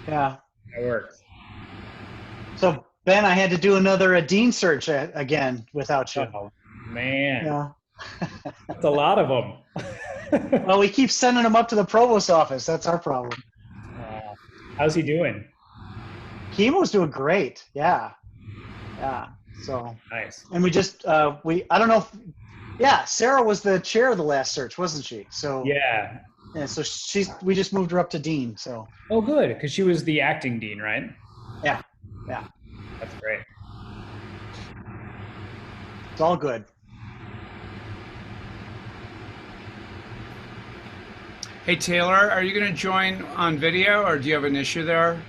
Yeah. That works. So Ben, I had to do another dean search again without you. Oh, man. Yeah. That's a lot of them. Well, we keep sending them up to the provost office. That's our problem. How's he doing? Chemo's doing great. Yeah. Yeah. So, Nice. and we just, I don't know if, yeah, Sarah was the chair of the last search, wasn't she? So, Yeah. yeah, so we just moved her up to dean. So, Oh, good, because she was the acting dean, right? yeah. Yeah. That's great. It's all good. Hey, Taylor, are you going to join on video or do you have an issue there?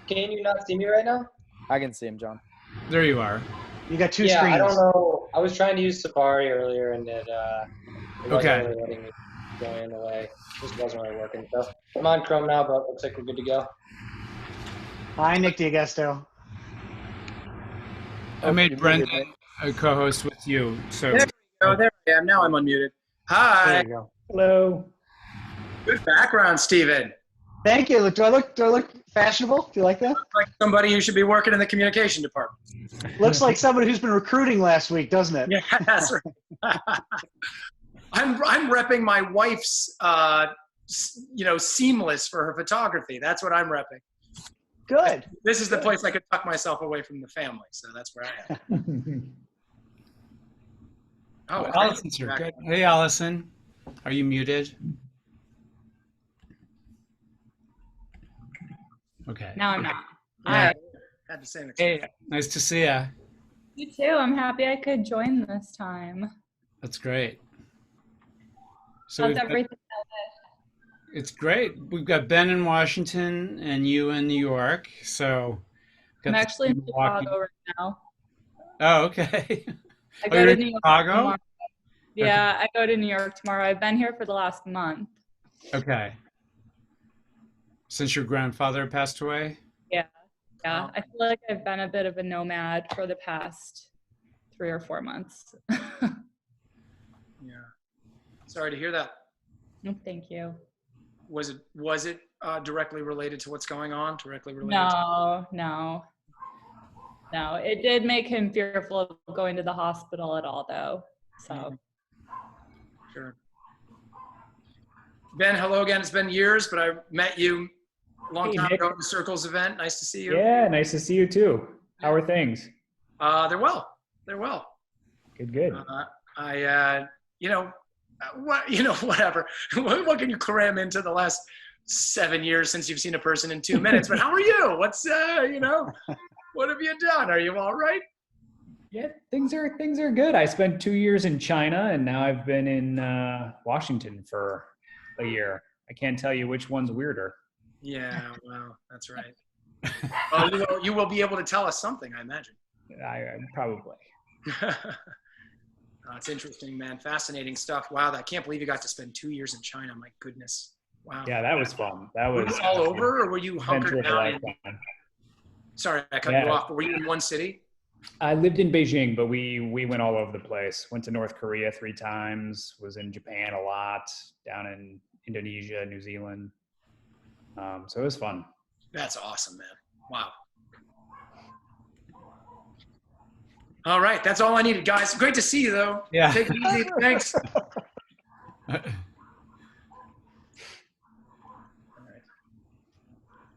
Can you not see me right now? I can see him, John. There you are. You got two Yeah, screens. I don't know. I was trying to use Safari earlier and it wasn't Okay. really letting me join the way. It just wasn't really working. So I'm on Chrome now, but looks like we're good to go. Hi, Nick D'Agosto. I made you Brendan muted a co-host with you. So There we go. There I am. Now I'm unmuted. There Hi. you go. Hello. Good background, Steven. Thank you. Do I look fashionable? Do you like that? Like somebody who should be working in the communication department. Looks like somebody who's been recruiting last week, doesn't it? Yeah, that's right. I'm repping my wife's seamless for her photography. That's what I'm repping. Good. This is the place I could tuck myself away from the family, so that's where I am. Oh, Allison's here. Good. Hey, Allison. Are you muted? Okay. No, I'm not. Hi. Had the same experience. Hey, nice to see you. You too. I'm happy I could join this time. That's great. So How's we've got- everything? it's great. We've got Ben in Washington and you in New York. So I'm got the actually in Milwaukee- Chicago right now. Oh, okay. I Oh, go you're to in New York Chicago? tomorrow. Yeah, I go to New York tomorrow. I've been here for the last month. Okay. Since your grandfather passed away? Yeah. Yeah. I feel like I've been a bit of a nomad for the past 3 or 4 months. Yeah. Sorry to hear that. Thank you. Was it directly related to what's going on? Directly related? No. It did make him fearful of going to the hospital at all, though. So. Sure. Ben, hello again. It's been years, but I met you a long Hey, time Nick. ago at the Circles event. Nice to see you. Yeah, nice to see you too. How are things? They're well. They're well. Good. Whatever. What can you cram into the last 7 years since you've seen a person in 2 minutes? But how are you? What's what have you done? Are you all right? Yeah, things are good. I spent 2 years in China, and now I've been in Washington for a year. I can't tell you which one's weirder. Yeah, well, that's right. Well, you will be able to tell us something, I imagine. I probably. It's interesting, man. Fascinating stuff. Wow, I can't believe you got to spend 2 years in China. My goodness. Wow. Yeah, that was fun. That Were was you all over, or were you adventure hunkered of a down? lifetime. Sorry, I cut Yeah. you off. But were you in one city? I lived in Beijing, but we went all over the place. Went to North Korea 3 times. Was in Japan a lot. Down in Indonesia, New Zealand. So it was fun. That's awesome, man. Wow. All right, that's all I needed, guys. Great to see you, though. Yeah. Take it easy. Thanks.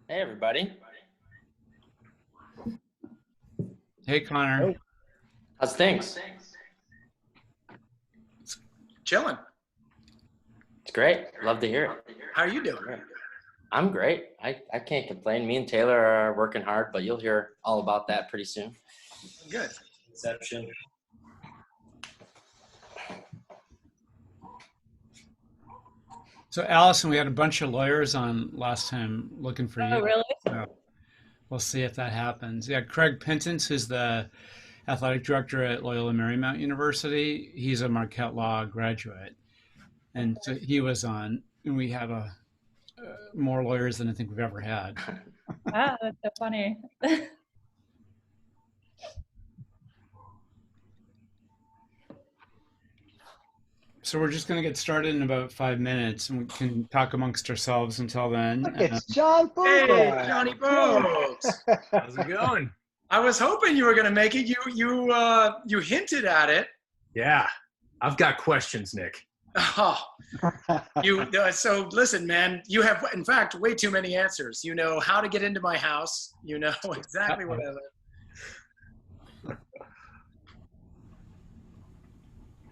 Hey, everybody. Hey, Connor. How's things? Chilling. It's great. Love to hear it. How are you doing? I'm great. I can't complain. Me and Taylor are working hard, but you'll hear all about that pretty soon. Good. Inception. So, Allison, we had a bunch of lawyers on last time looking for you. Oh, really? So we'll see if that happens. Yeah, Craig Pintons, who's the athletic director at Loyola Marymount University. He's a Marquette Law graduate. And so he was on, and we had more lawyers than I think we've ever had. Wow, that's so funny. So we're just going to get started in about 5 minutes, and we can talk amongst ourselves until then. It's John Hey, Boga. Johnny Bogues. How's it going? I was hoping you were going to make it. You hinted at it. Yeah, I've got questions, Nick. Oh, so listen, man, you have, in fact, way too many answers. You know how to get into my house. You know exactly what I live.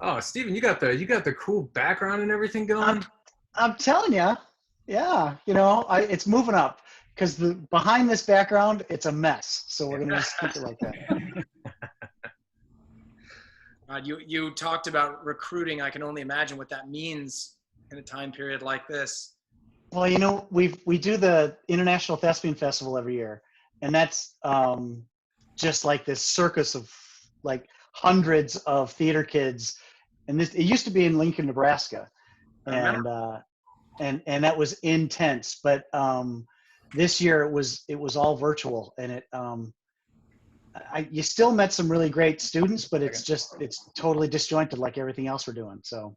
Oh, Steven, you got the cool background and everything going. I'm telling you, yeah. You know, it's moving up because behind this background, it's a mess. So we're gonna just keep it like that. You talked about recruiting. I can only imagine what that means in a time period like this. Well, you know, we do the International Thespian Festival every year, and that's just like this circus of like hundreds of theater kids. And it used to be in Lincoln, Nebraska, and that was intense. But this year it was all virtual, and you still met some really great students, but it's totally disjointed like everything else we're doing. So,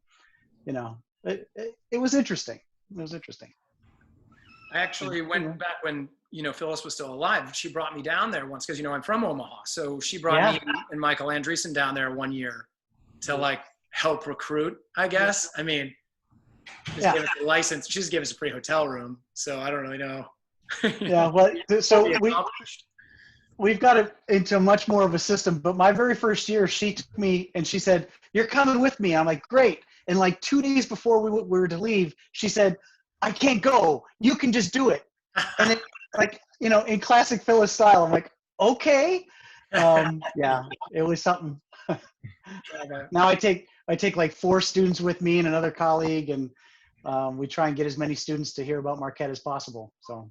you know, it was interesting. It was interesting. I actually went back when, you know, Phyllis was still alive. She brought me down there once because, you know, I'm from Omaha. So she brought me and Michael Andreessen down there one year to like help recruit, I guess. I mean, just gave us a license. She just gave us a free hotel room. So I don't really know. Yeah. Well, so we've got it into much more of a system, but my very first year, she took me and she said, "You're coming with me." I'm like, "Great." And like 2 days before we were to leave, she said, "I can't go. You can just do it." And it, like, you know, in classic Phyllis style, I'm like, "Okay." Yeah, it was something. Now I take like 4 students with me and another colleague, and we try and get as many students to hear about Marquette as possible. So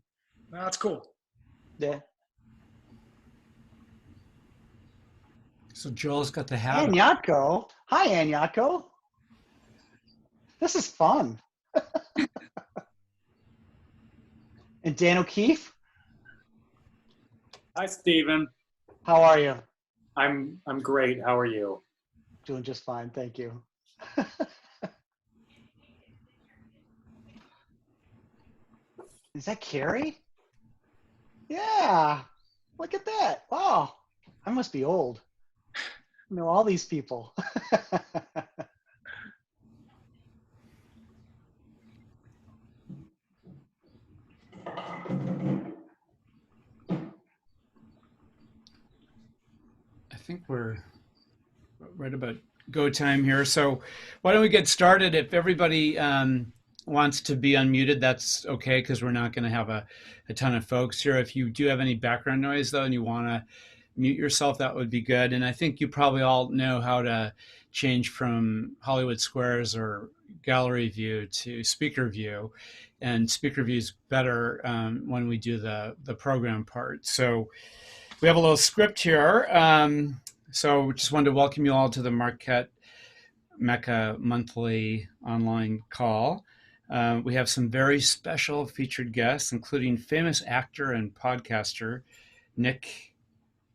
that's cool. Yeah. So Joel's got the habit. Anyatko. Hi, Anyatko. This is fun. And Dan O'Keefe. Hi, Stephen. How are you? I'm great. How are you? Doing just fine, thank you. Is that Carrie? Yeah. Look at that. Wow. I must be old. I know all these people. I think we're right about go time here. So why don't we get started? If everybody wants to be unmuted, that's okay, because we're not going to have a ton of folks here. If you do have any background noise, though, and you want to mute yourself, that would be good. And I think you probably all know how to change from Hollywood Squares or gallery view to speaker view. And speaker view is better when we do the program part. So we have a little script here. So we just wanted to welcome you all to the Marquette MECA monthly online call. We have some very special featured guests, including famous actor and podcaster Nick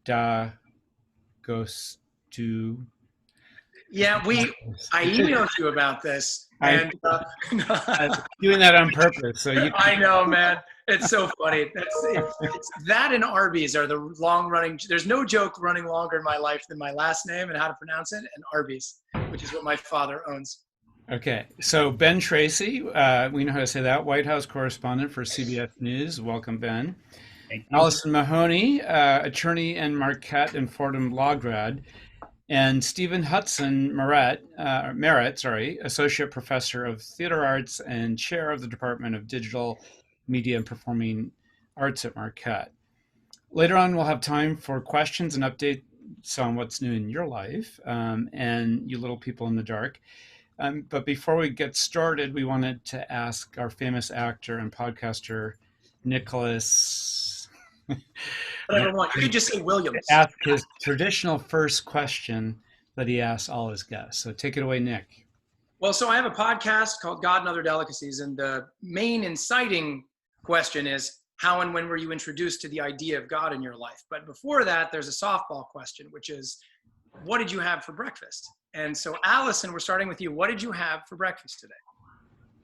D'Agostino. Yeah, I emailed you about this, and I'm doing that on purpose. So I know, man. It's so funny. It's that and Arby's are the long-running. There's no joke running longer in my life than my last name and how to pronounce it, and Arby's, which is what my father owns. Okay, so Ben Tracy, we know how to say that, White House correspondent for CBS News. Welcome, Ben. Allison Mahoney, attorney in Marquette and Fordham Law grad, and Stephen Hudson Merritt, associate professor of theater arts and chair of the Department of Digital Media and Performing Arts at Marquette. Later on, we'll have time for questions and updates on what's new in your life and you little people in the dark. But before we get started, we wanted to ask our famous actor and podcaster, Nicholas. Whatever you want. You could just say Williams. Ask his traditional first question that he asks all his guests. So take it away, Nick. Well, so I have a podcast called God and Other Delicacies, and the main inciting question is, how and when were you introduced to the idea of God in your life? But before that, there's a softball question, which is, what did you have for breakfast? And so, Allison, we're starting with you. What did you have for breakfast today?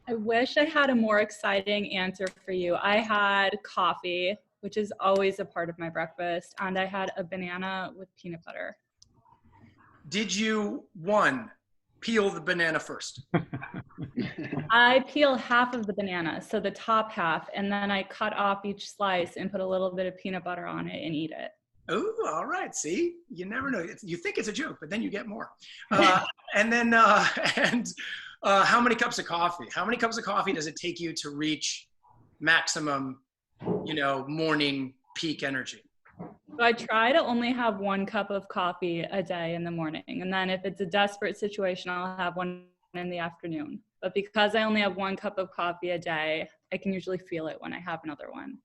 I wish I had a more exciting answer for you. I had coffee, which is always a part of my breakfast, and I had a banana with peanut butter. Did you, one, peel the banana first? I peel half of the banana, so the top half, and then I cut off each slice and put a little bit of peanut butter on it and eat it. Oh, all right. See, you never know. You think it's a joke, but then you get more. And then, how many cups of coffee? How many cups of coffee does it take you to reach maximum, morning peak energy? So I try to only have 1 cup of coffee a day in the morning. And then if it's a desperate situation, I'll have one in the afternoon. But because I only have 1 cup of coffee a day, I can usually feel it when I have another one.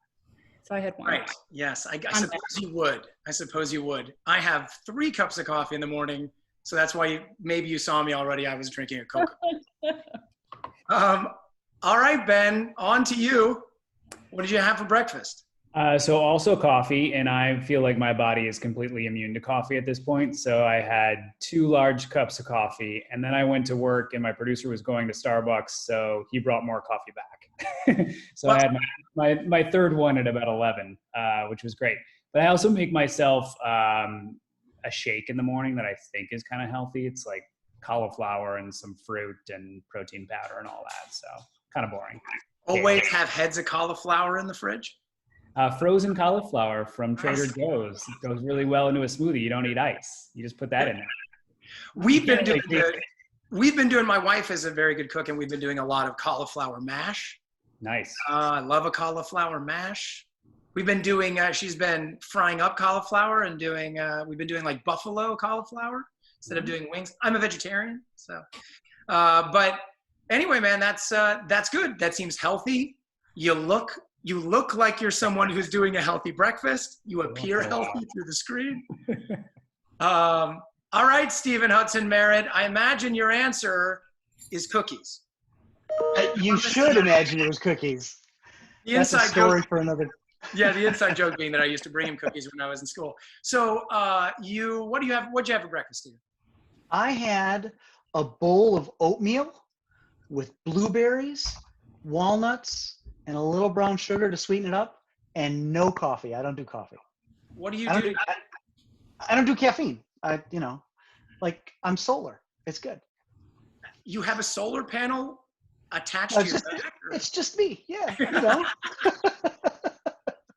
So I had 1. Right. Yes. I suppose you would. I have 3 cups of coffee in the morning. So that's why maybe you saw me already. I was drinking a Coke. All right, Ben, on to you. What did you have for breakfast? So also coffee, and I feel like my body is completely immune to coffee at this point. So I had 2 large cups of coffee, and then I went to work, and my producer was going to Starbucks, so he brought more coffee back. So I had my third one at about 11, which was great. But I also make myself a shake in the morning that I think is kind of healthy. It's like cauliflower and some fruit and protein powder and all that. So kind of boring. Always have heads of cauliflower in the fridge? Frozen cauliflower from Trader Joe's. It goes really well into a smoothie. You don't need ice. You just put that in there. We've been doing, my wife is a very good cook, and we've been doing a lot of cauliflower mash. Nice. I love a cauliflower mash. We've been doing, she's been frying up cauliflower and doing, we've been doing like buffalo cauliflower instead of doing wings. I'm a vegetarian, so. But anyway, man, that's good. That seems healthy. You look like you're someone who's doing a healthy breakfast. You appear healthy through the screen. All right, Stephen Hudson Merritt, I imagine your answer is cookies. You should imagine it was cookies. That's a story for another. Yeah, the inside joke being that I used to bring him cookies when I was in school. So what'd you have for breakfast, Stephen? I had a bowl of oatmeal with blueberries, walnuts, and a little brown sugar to sweeten it up, and no coffee. I don't do coffee. What do you do? I don't do caffeine. I'm solar. It's good. You have a solar panel attached to your back? It's just me. Yeah.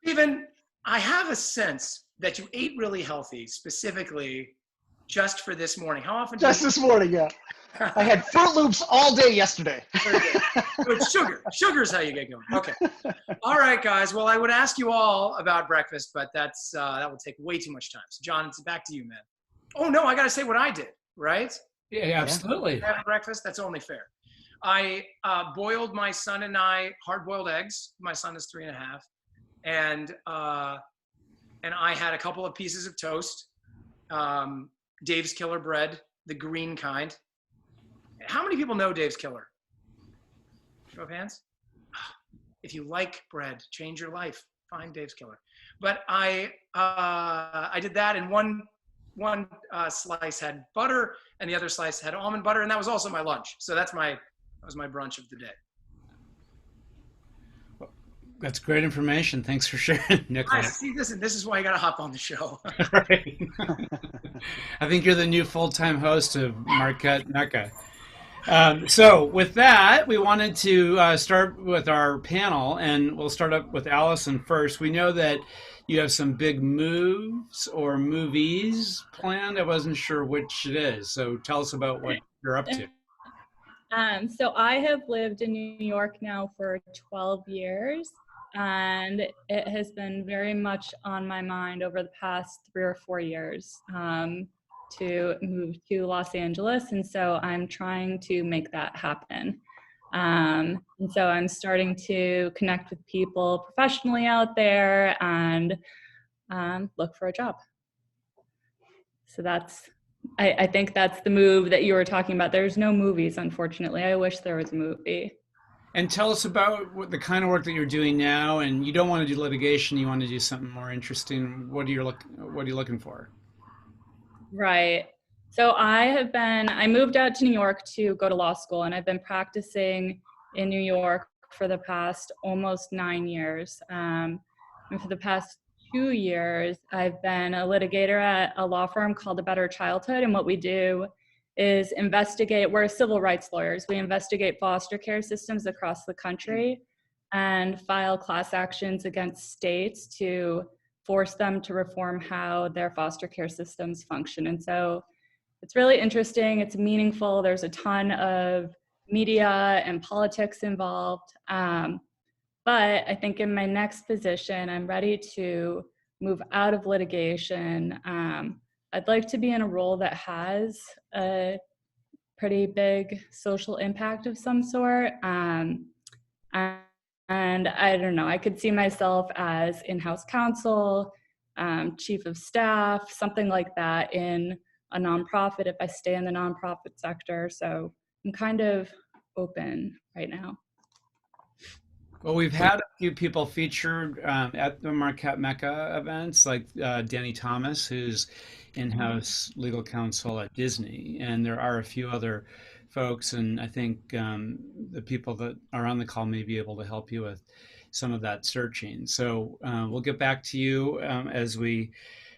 Stephen, I have a sense that you ate really healthy, specifically just for this morning. How often? Just this morning, yeah. I had Fruit Loops all day yesterday. Good. Sugar's how you get going. Okay. All right, guys. Well, I would ask you all about breakfast, but that will take way too much time. So, John, it's back to you, man. Oh no, I got to say what I did, right? Yeah, absolutely. Have breakfast. That's only fair. I boiled my son and I hard-boiled eggs. My son is 3.5, and I had a couple of pieces of toast. Dave's Killer bread, the green kind. How many people know Dave's Killer? Show of hands. If you like bread, change your life. Find Dave's Killer. But I did that, and one slice had butter, and the other slice had almond butter, and that was also my lunch. So that was my brunch of the day. That's great information. Thanks for sharing, Nicholas. See, listen, this is why you got to hop on the show. Right. I think you're the new full-time host of Marquette MECA. So with that, we wanted to start with our panel, and we'll start up with Allison first. We know that you have some big moves or movies planned. I wasn't sure which it is. So tell us about what you're up to. So I have lived in New York now for 12 years, and it has been very much on my mind over the past 3 or 4 years to move to Los Angeles. And so I'm trying to make that happen. And so I'm starting to connect with people professionally out there and look for a job. So I think that's the move that you were talking about. There's no movies, unfortunately. I wish there was a movie. And tell us about the kind of work that you're doing now. And you don't want to do litigation. You want to do something more interesting. What are you looking for? Right. So I moved out to New York to go to law school, and I've been practicing in New York for the past almost 9 years. And for the past 2 years, I've been a litigator at a law firm called A Better Childhood. And what we do is we're civil rights lawyers. We investigate foster care systems across the country and file class actions against states to force them to reform how their foster care systems function. And so it's really interesting. It's meaningful. There's a ton of media and politics involved. But I think in my next position, I'm ready to move out of litigation. I'd like to be in a role that has a pretty big social impact of some sort. And I don't know, I could see myself as in-house counsel, chief of staff, something like that in a nonprofit if I stay in the nonprofit sector. So I'm kind of open right now. Well, we've had a few people featured at the Marquette MECA events, like Danny Thomas, who's in-house legal counsel at Disney, and there are a few other folks, and I think the people that are on the call may be able to help you with some of that searching. So we'll get back to you as we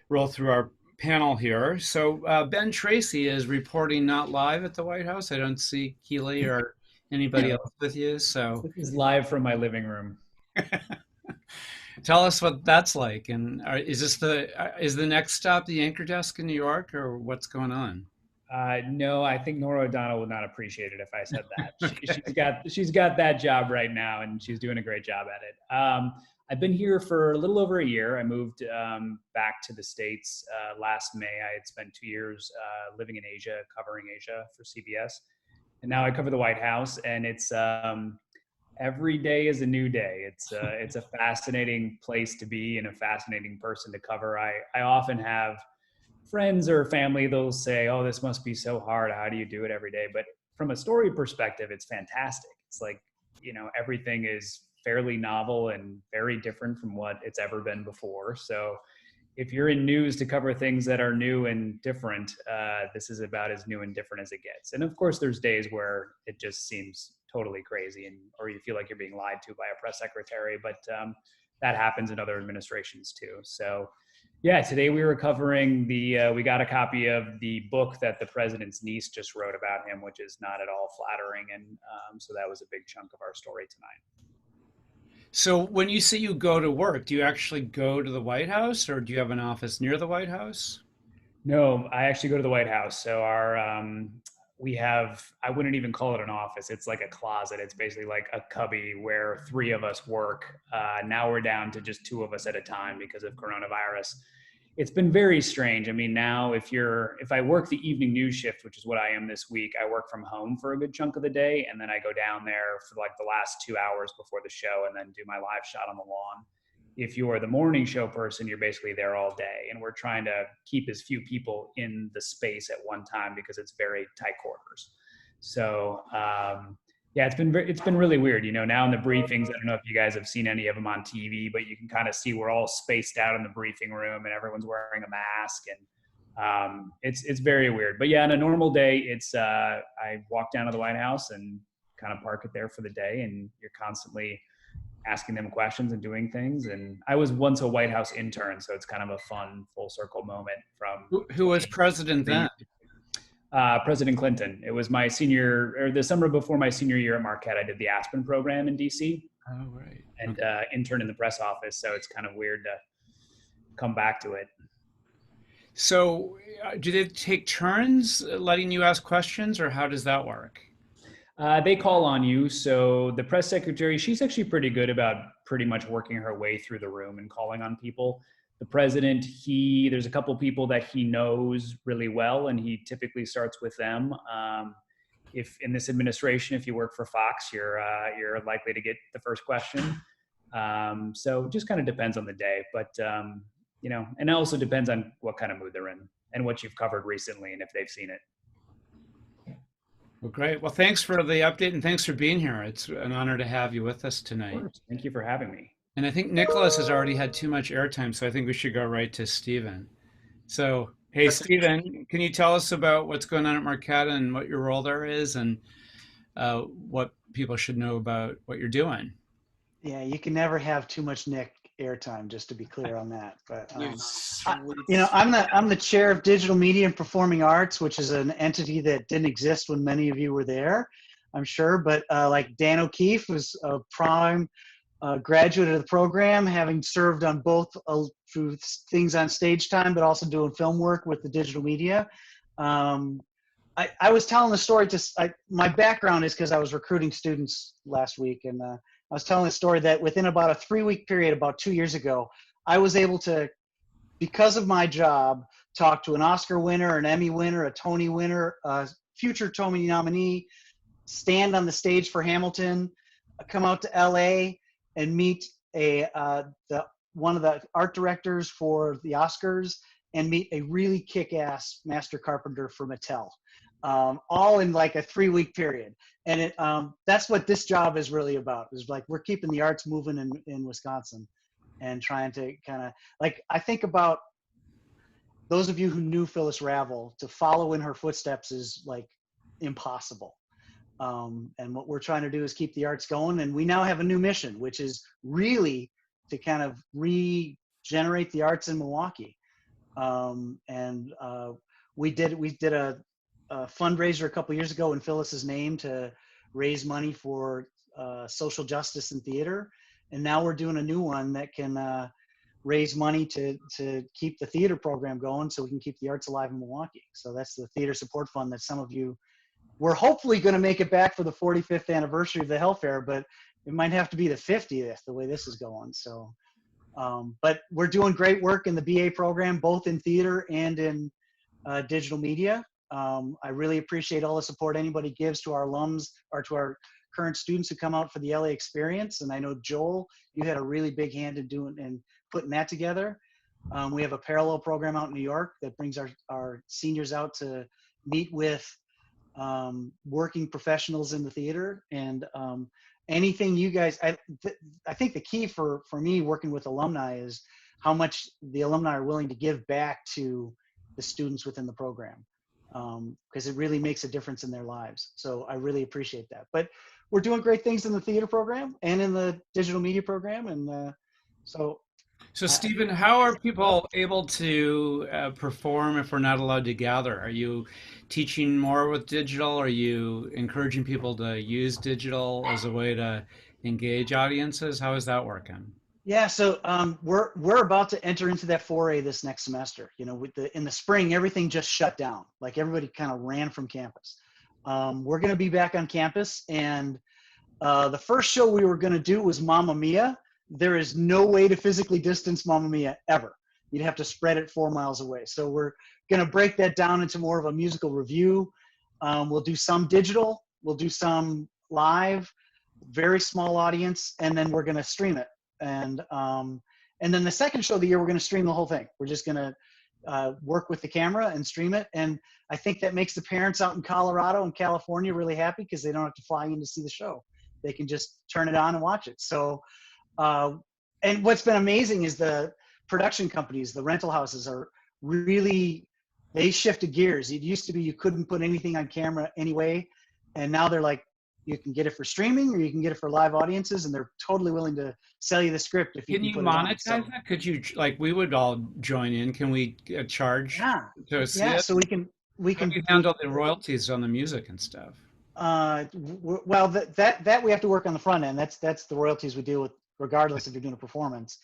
roll through our panel here. So Ben Tracy is reporting not live at the White House. I don't see Keely or anybody else with you. So this is live from my living room. Tell us what that's like. And is the next stop the anchor desk in New York, or what's going on? No, I think Nora O'Donnell would not appreciate it if I said that. She's got that job right now, and she's doing a great job at it. I've been here for a little over a year. I moved back to the States last May. I had spent 2 years living in Asia, covering Asia for CBS. And now I cover the White House, and it's every day is a new day. It's a fascinating place to be and a fascinating person to cover. I often have friends or family, they'll say, oh, this must be so hard. How do you do it every day? But from a story perspective, it's fantastic. It's like, everything is fairly novel and very different from what it's ever been before. So if you're in news to cover things that are new and different, this is about as new and different as it gets. And of course, there's days where it just seems totally crazy or you feel like you're being lied to by a press secretary, but that happens in other administrations too. So yeah, today we were covering we got a copy of the book that the president's niece just wrote about him, which is not at all flattering. And so that was a big chunk of our story tonight. So when you say you go to work, do you actually go to the White House, or do you have an office near the White House? No, I actually go to the White House. So I wouldn't even call it an office. It's like a closet. It's basically like a cubby where 3 of us work. Now we're down to just 2 of us at a time because of coronavirus. It's been very strange. I mean, now if I work the evening news shift, which is what I am this week, I work from home for a good chunk of the day. And then I go down there for like the last 2 hours before the show and then do my live shot on the lawn. If you're the morning show person, you're basically there all day. And we're trying to keep as few people in the space at one time because it's very tight quarters. So yeah, it's been really weird. Now in the briefings, I don't know if you guys have seen any of them on TV, but you can kind of see we're all spaced out in the briefing room and everyone's wearing a mask, and it's very weird. But yeah, on a normal day, it's I walk down to the White House and kind of park it there for the day, and you're constantly asking them questions and doing things. And I was once a White House intern, so it's kind of a fun full circle moment from who was president then? President Clinton. It was the summer before my senior year at Marquette. I did the Aspen program in DC. Oh, right. And intern in the press office. So it's kind of weird to come back to it. So do they take turns letting you ask questions, or how does that work? They call on you. So the press secretary, she's actually pretty good about pretty much working her way through the room and calling on people. The president, there's a couple people that he knows really well, and he typically starts with them. If in this administration, if you work for Fox, you're likely to get the first question. So it just kind of depends on the day, but and it also depends on what kind of mood they're in and what you've covered recently and if they've seen it. Well, great. Well, thanks for the update and thanks for being here. It's an honor to have you with us tonight. Thank you for having me. And I think Nicholas has already had too much airtime, so I think we should go right to Stephen. So, Hey, Stephen, can you tell us about what's going on at Marquette and what your role there is, and what people should know about what you're doing? Yeah, you can never have too much Nick airtime, just to be clear on that. But You I'm the chair of digital media and performing arts, which is an entity that didn't exist when many of you were there, I'm sure. But like Dan O'Keefe was a prime graduate of the program, having served on both through things on stage time, but also doing film work with the digital media. I was telling the story my background is because I was recruiting students last week, and I was telling the story that within about a 3-week period, about 2 years ago, I was able to, because of my job, talk to an Oscar winner, an Emmy winner, a Tony winner, a future Tony nominee, stand on the stage for Hamilton, come out to LA and meet one of the art directors for the Oscars, and meet a really kick-ass master carpenter for Mattel. All in like a 3-week period. And that's what this job is really about, is like we're keeping the arts moving in Wisconsin and trying to kind of, like, I think about those of you who knew Phyllis Ravel, to follow in her footsteps is like impossible. And what we're trying to do is keep the arts going. And we now have a new mission, which is really to kind of regenerate the arts in Milwaukee. We did a fundraiser a couple years ago in Phyllis's name to raise money for social justice in theater, and now we're doing a new one that can raise money to keep the theater program going, so we can keep the arts alive in Milwaukee. So that's the theater support fund that some of you we're hopefully going to make it back for the 45th anniversary of the Hell Fair, but it might have to be the 50th the way this is going. So, but we're doing great work in the BA program, both in theater and in digital media. I really appreciate all the support anybody gives to our alums or to our current students who come out for the LA experience. And I know, Joel, you had a really big hand in doing and putting that together. We have a parallel program out in New York that brings our seniors out to meet with working professionals in the theater. And anything you guys, I think the key for me working with alumni is how much the alumni are willing to give back to the students within the program, because it really makes a difference in their lives. So I really appreciate that. But we're doing great things in the theater program and in the digital media program. And so Stephen, how are people able to perform if we're not allowed to gather? Are you teaching more with digital? Are you encouraging people to use digital as a way to engage audiences? How is that working? Yeah, so we're about to enter into that foray this next semester. You know, in the spring, everything just shut down. Like everybody kind of ran from campus. We're going to be back on campus, and the first show we were going to do was Mamma Mia. There is no way to physically distance Mamma Mia ever. You'd have to spread it 4 miles away. So we're going to break that down into more of a musical review. We'll do some digital, we'll do some live, very small audience, and then we're going to stream it. And then the second show of the year, we're going to stream the whole thing. We're just going to work with the camera and stream it. And I think that makes the parents out in Colorado and California really happy, because they don't have to fly in to see the show. They can just turn it on and watch it. So, and what's been amazing is the production companies, the rental houses are really, they shifted gears. It used to be you couldn't put anything on camera anyway. And now they're like, you can get it for streaming or you can get it for live audiences, and they're totally willing to sell you the script if you can put monetize it on. that? Could you, like, we would all join in. Can we charge to see it? So we can handle the royalties on the music and stuff. Well, that we have to work on the front end. That's the royalties we deal with regardless if you're doing a performance.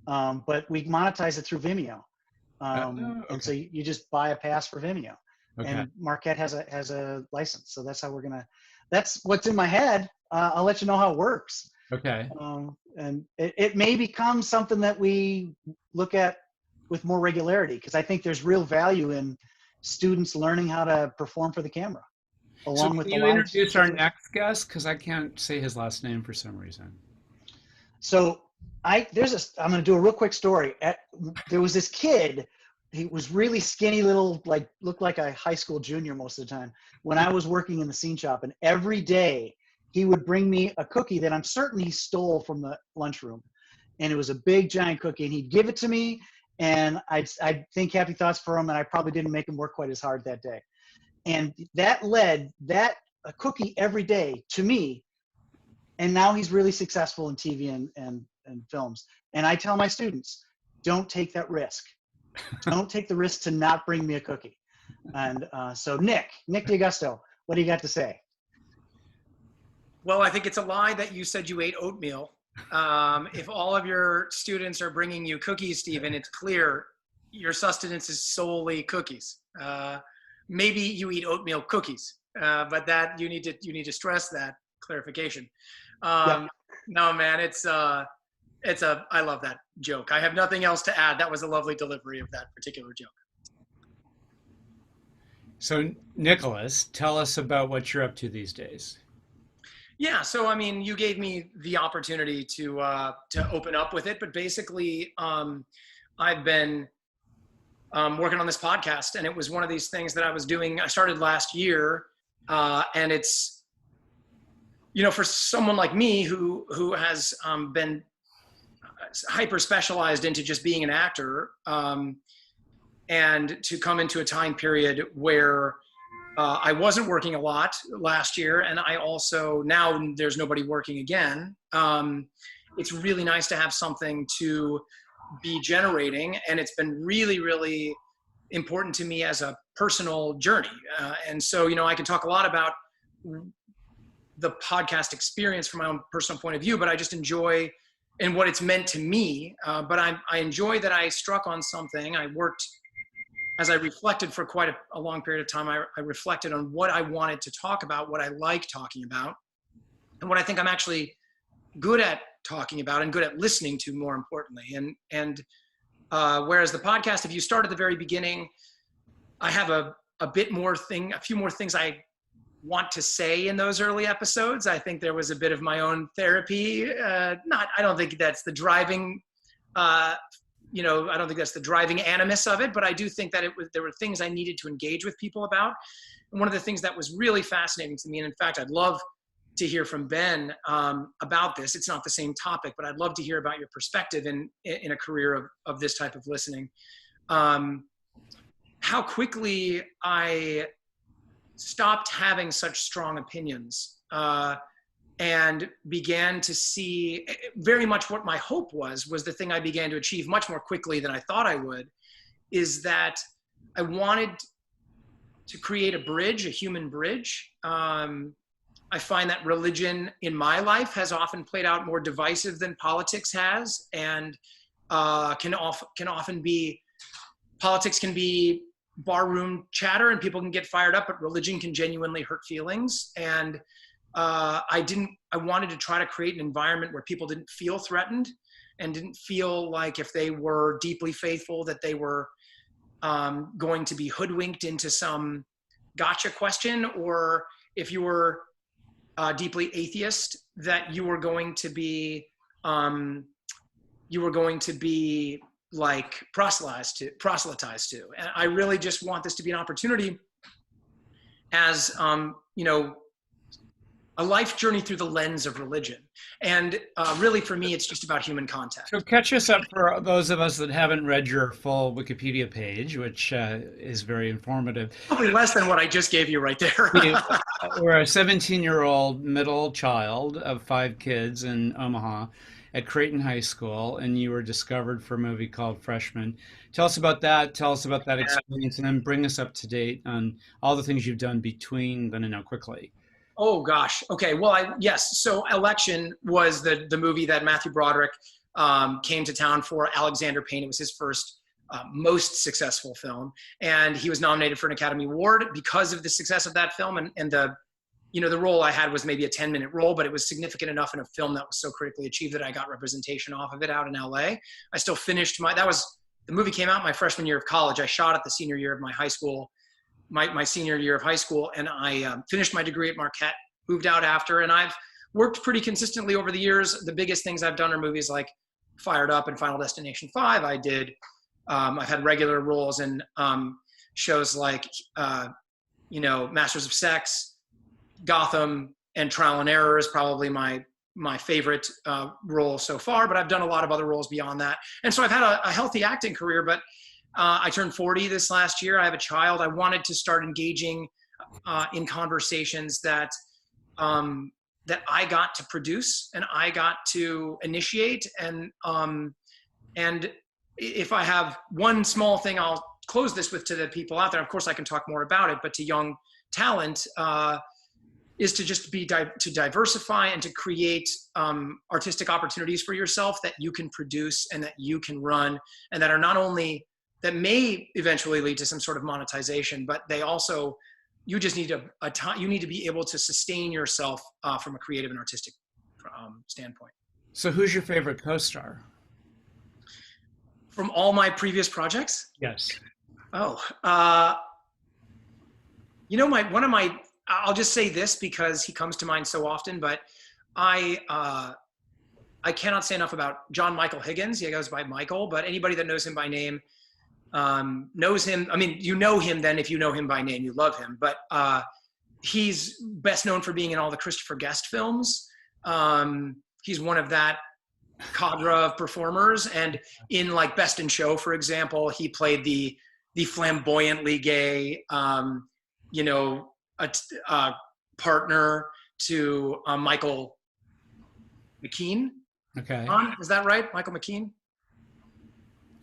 But we monetize it through Vimeo. Okay. And so you just buy a pass for Vimeo. Okay. And Marquette has a license. So that's how we're gonna, that's what's in my head. I'll let you know how it works. Okay. And it may become something that we look at with more regularity, because I think there's real value in students learning how to perform for the camera. So can you introduce our next guest? Because I can't say his last name for some reason. So I'm going to do a real quick story. There was this kid. He was really skinny little, like looked like a high school junior most of the time when I was working in the scene shop. And every day he would bring me a cookie that I'm certain he stole from the lunchroom. And it was a big giant cookie, and he'd give it to me. and I'd think happy thoughts for him, and I probably didn't make him work quite as hard that day. And that led a cookie every day to me. And now he's really successful in TV and films. And I tell my students, don't take that risk. Don't take the risk to not bring me a cookie. And so Nick D'Augusto, what do you got to say? Well, I think it's a lie that you said you ate oatmeal. If all of your students are bringing you cookies, Stephen, it's clear your sustenance is solely cookies. Maybe you eat oatmeal cookies, but that you need to stress that clarification. Yeah. No, man, I love that joke. I have nothing else to add. That was a lovely delivery of that particular joke. So, Nicholas, tell us about what you're up to these days. Yeah, so I mean, you gave me the opportunity to open up with it, but basically, I've been working on this podcast, and it was one of these things that I was doing. I started last year, and it's, for someone like me who has been hyper specialized into just being an actor, and to come into a time period where I wasn't working a lot last year, and I also, now there's nobody working again. It's really nice to have something to be generating, and it's been really, really important to me as a personal journey. And so, I can talk a lot about the podcast experience from my own personal point of view, but I just enjoy and what it's meant to me. But I enjoy that I struck on something. I worked, as I reflected for quite a long period of time, I reflected on what I wanted to talk about, what I like talking about, and what I think I'm actually good at talking about and good at listening to, more importantly. And whereas the podcast, if you start at the very beginning, I have a few more things I want to say in those early episodes. I think there was a bit of my own therapy. I don't think that's the driving, I don't think that's the driving animus of it, but I do think that there were things I needed to engage with people about. And one of the things that was really fascinating to me, and in fact, I'd love to hear from Ben about this. It's not the same topic, but I'd love to hear about your perspective in a career of this type of listening. How quickly I stopped having such strong opinions and began to see very much what my hope was the thing I began to achieve much more quickly than I thought I would, is that I wanted to create a human bridge. I find that religion in my life has often played out more divisive than politics has, and politics can be barroom chatter and people can get fired up, but religion can genuinely hurt feelings. And I wanted to try to create an environment where people didn't feel threatened and didn't feel like if they were deeply faithful that they were going to be hoodwinked into some gotcha question, or if you were deeply atheist, that you were going to be like proselytized to. And I really just want this to be an opportunity as, a life journey through the lens of religion. And really for me, it's just about human contact. So catch us up for those of us that haven't read your full Wikipedia page, which is very informative. Probably less than what I just gave you right there. We're a 17-year-old middle child of 5 kids in Omaha at Creighton High School, and you were discovered for a movie called Freshman. Tell us about that. Tell us about that experience, and then bring us up to date on all the things you've done between then and now quickly. Oh gosh. Okay. Well, yes. So Election was the movie that Matthew Broderick came to town for. Alexander Payne. It was his first most successful film, and he was nominated for an Academy Award because of the success of that film. And the role I had was maybe a 10-minute role, but it was significant enough in a film that was so critically achieved that I got representation off of it out in LA. I still finished the movie came out my freshman year of college. I shot it the senior year of my high school. My senior year of high school, and I finished my degree at Marquette, moved out after, and I've worked pretty consistently over the years. The biggest things I've done are movies like Fired Up and Final Destination 5. I've had regular roles in shows like, Masters of Sex, Gotham, and Trial and Error is probably my my favorite role so far, but I've done a lot of other roles beyond that. And so I've had a healthy acting career, but I turned 40 this last year. I have a child. I wanted to start engaging in conversations that that I got to produce and I got to initiate. And if I have one small thing, I'll close this with to the people out there. Of course, I can talk more about it, but to young talent, is to just to diversify and to create artistic opportunities for yourself that you can produce and that you can run, and that are not only, that may eventually lead to some sort of monetization, but they also, you just need a time, you need to be able to sustain yourself from a creative and artistic standpoint. So who's your favorite co-star? From all my previous projects? Yes. Oh, you know, I'll just say this because he comes to mind so often, but I cannot say enough about John Michael Higgins. He goes by Michael, but anybody that knows him by name knows him. I mean, you know him then if you know him by name, you love him, but he's best known for being in all the Christopher Guest films. He's one of that cadre of performers, and in like Best in Show, for example, he played the flamboyantly gay, you know, a partner to Michael McKean. Okay. Is that right? Michael McKean?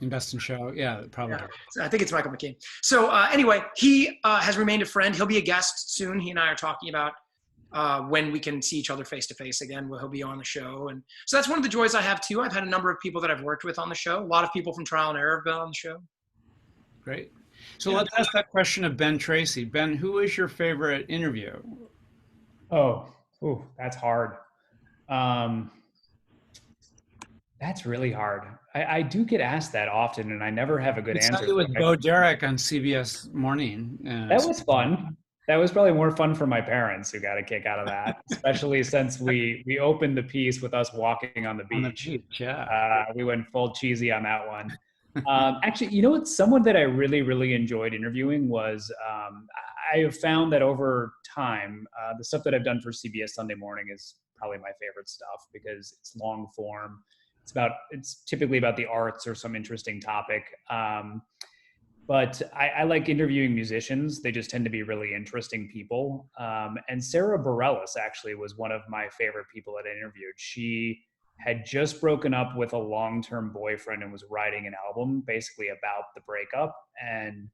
In Best in Show, yeah, probably. Yeah, I think it's Michael McKean. So anyway, he has remained a friend. He'll be a guest soon. He and I are talking about when we can see each other face to face again. He'll be on the show. And so that's one of the joys I have too. I've had a number of people that I've worked with on the show. A lot of people from Trial and Error have been on the show. Great. So let's ask that question of Ben Tracy. Ben, who is your favorite interview? That's hard. That's really hard. I do get asked that often, and I never have a good answer. You with Bo Derek on CBS Morning. That was fun. That was probably more fun for my parents, who got a kick out of that, especially since we opened the piece with us walking on the beach. Yeah. We went full cheesy on that one. Actually, you know what? Someone that I really, really enjoyed interviewing was, I have found that over time, the stuff that I've done for CBS Sunday Morning is probably my favorite stuff because it's long form. It's typically about the arts or some interesting topic. But I like interviewing musicians. They just tend to be really interesting people. And Sarah Bareilles actually was one of my favorite people that I interviewed. She had just broken up with a long-term boyfriend and was writing an album basically about the breakup, and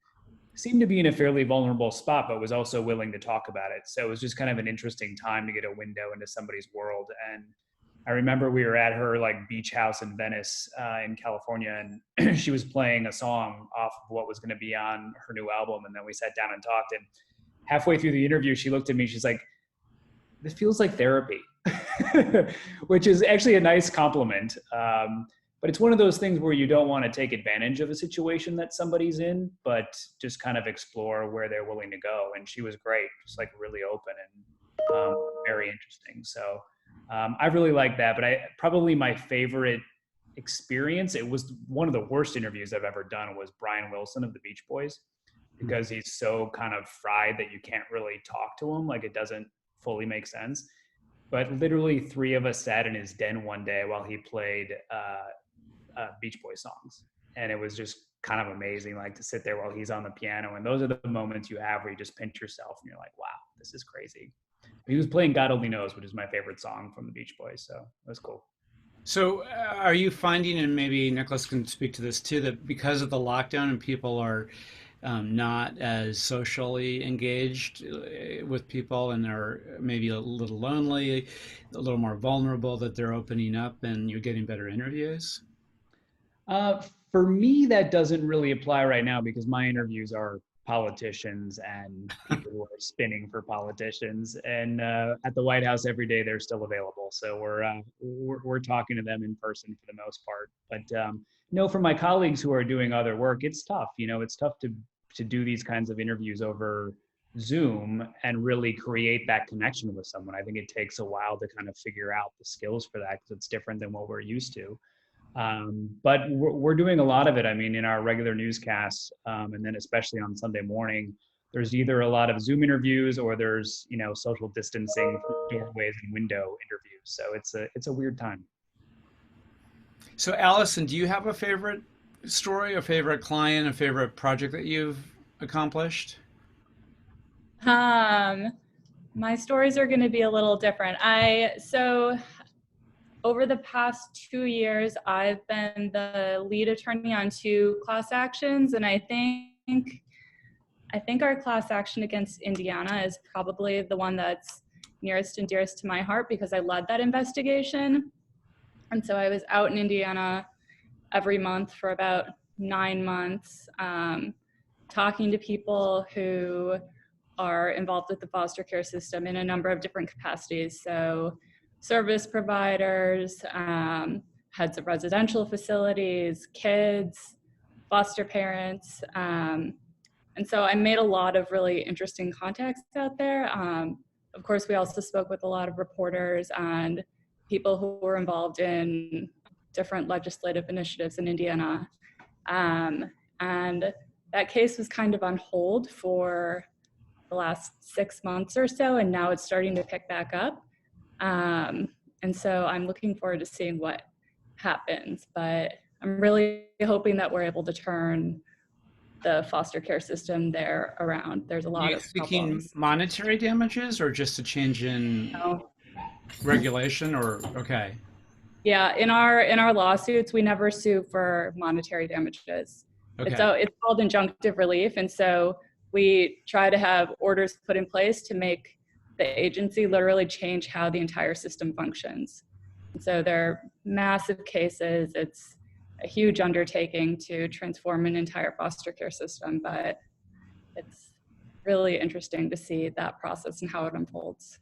seemed to be in a fairly vulnerable spot, but was also willing to talk about it. So it was just kind of an interesting time to get a window into somebody's world. And I remember we were at her like beach house in Venice in California, and she was playing a song off of what was going to be on her new album. And then we sat down and talked, and halfway through the interview, she looked at me, she's like, "This feels like therapy," which is actually a nice compliment. But it's one of those things where you don't want to take advantage of a situation that somebody's in, but just kind of explore where they're willing to go. And she was great, just like really open and very interesting. So I really like that, but probably my favorite experience, it was one of the worst interviews I've ever done, was Brian Wilson of the Beach Boys, because he's so kind of fried that you can't really talk to him. Like, it doesn't fully make sense. But literally 3 of us sat in his den one day while he played Beach Boys songs. And it was just kind of amazing, like to sit there while he's on the piano. And those are the moments you have where you just pinch yourself and you're like, wow, this is crazy. He was playing God Only Knows, which is my favorite song from the Beach Boys. So it was cool. So are you finding, and maybe Nicholas can speak to this too, that because of the lockdown and people are not as socially engaged with people, and they're maybe a little lonely, a little more vulnerable, that they're opening up and you're getting better interviews? For me, that doesn't really apply right now because my interviews are politicians and people who are spinning for politicians. And at the White House every day, they're still available. So we're talking to them in person for the most part. But for my colleagues who are doing other work, it's tough. It's tough to do these kinds of interviews over Zoom and really create that connection with someone. I think it takes a while to kind of figure out the skills for that because it's different than what we're used to. But we're doing a lot of it. I mean, in our regular newscasts, and then especially on Sunday morning, there's either a lot of Zoom interviews or there's, social distancing through doorways and window interviews. So it's a weird time. So Allison, do you have a favorite story, a favorite client, a favorite project that you've accomplished? My stories are going to be a little different. So over the past 2 years, I've been the lead attorney on 2 class actions, and I think our class action against Indiana is probably the one that's nearest and dearest to my heart because I led that investigation. And so I was out in Indiana every month for about 9 months, talking to people who are involved with the foster care system in a number of different capacities. So service providers, heads of residential facilities, kids, foster parents. And so I made a lot of really interesting contacts out there. Of course, we also spoke with a lot of reporters and people who were involved in different legislative initiatives in Indiana. And that case was kind of on hold for the last 6 months or so, and now it's starting to pick back up. And so I'm looking forward to seeing what happens, but I'm really hoping that we're able to turn the foster care system there around. There's a lot Are you of seeking problems. monetary damages or just a change in regulation or, okay. Yeah, in our lawsuits, we never sue for monetary damages. Okay. It's called injunctive relief, and so we try to have orders put in place to make the agency literally change how the entire system functions. And so they're massive cases. It's a huge undertaking to transform an entire foster care system, but it's really interesting to see that process and how it unfolds.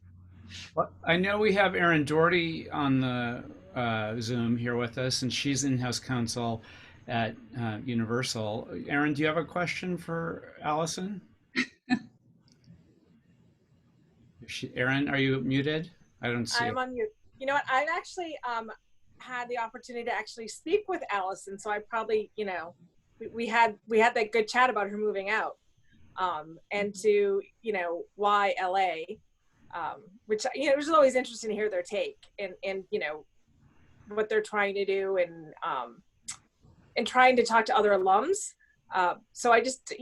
Well, I know we have Erin Doherty on the Zoom here with us, and she's in-house counsel at Universal. Erin, do you have a question for Allison? Erin, are you muted? I don't see I'm on mute. You know what? I actually had the opportunity to actually speak with Allison, so I probably, we had that good chat about her moving out, and to, why LA, which, it was always interesting to hear their take and what they're trying to do and trying to talk to other alums. So I just,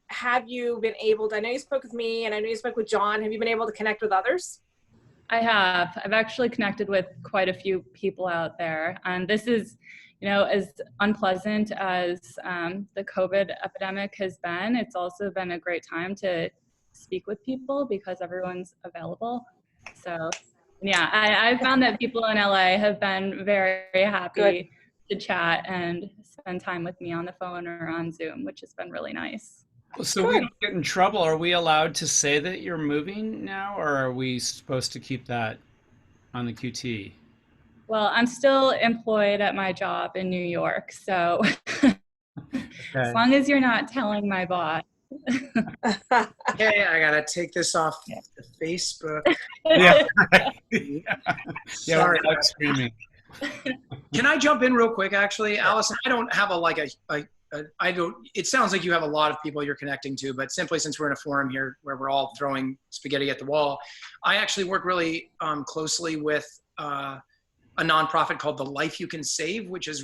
have you been able to, I know you spoke with me and I know you spoke with John, have you been able to connect with others? I have. I've actually connected with quite a few people out there. And this is, as unpleasant as the COVID epidemic has been, it's also been a great time to speak with people because everyone's available. So yeah, I found that people in LA have been very happy to chat and spend time with me on the phone or on Zoom, which has been really nice. So we don't get in trouble. Are we allowed to say that you're moving now, or are we supposed to keep that on the QT? Well, I'm still employed at my job in New York, so as long as you're not telling my boss. Okay, I gotta take this off the Facebook. Yeah. Sorry. We're live streaming. Can I jump in real quick? Actually, Allison, I don't have I don't. It sounds like you have a lot of people you're connecting to, but simply since we're in a forum here where we're all throwing spaghetti at the wall, I actually work really closely with a nonprofit called The Life You Can Save, which is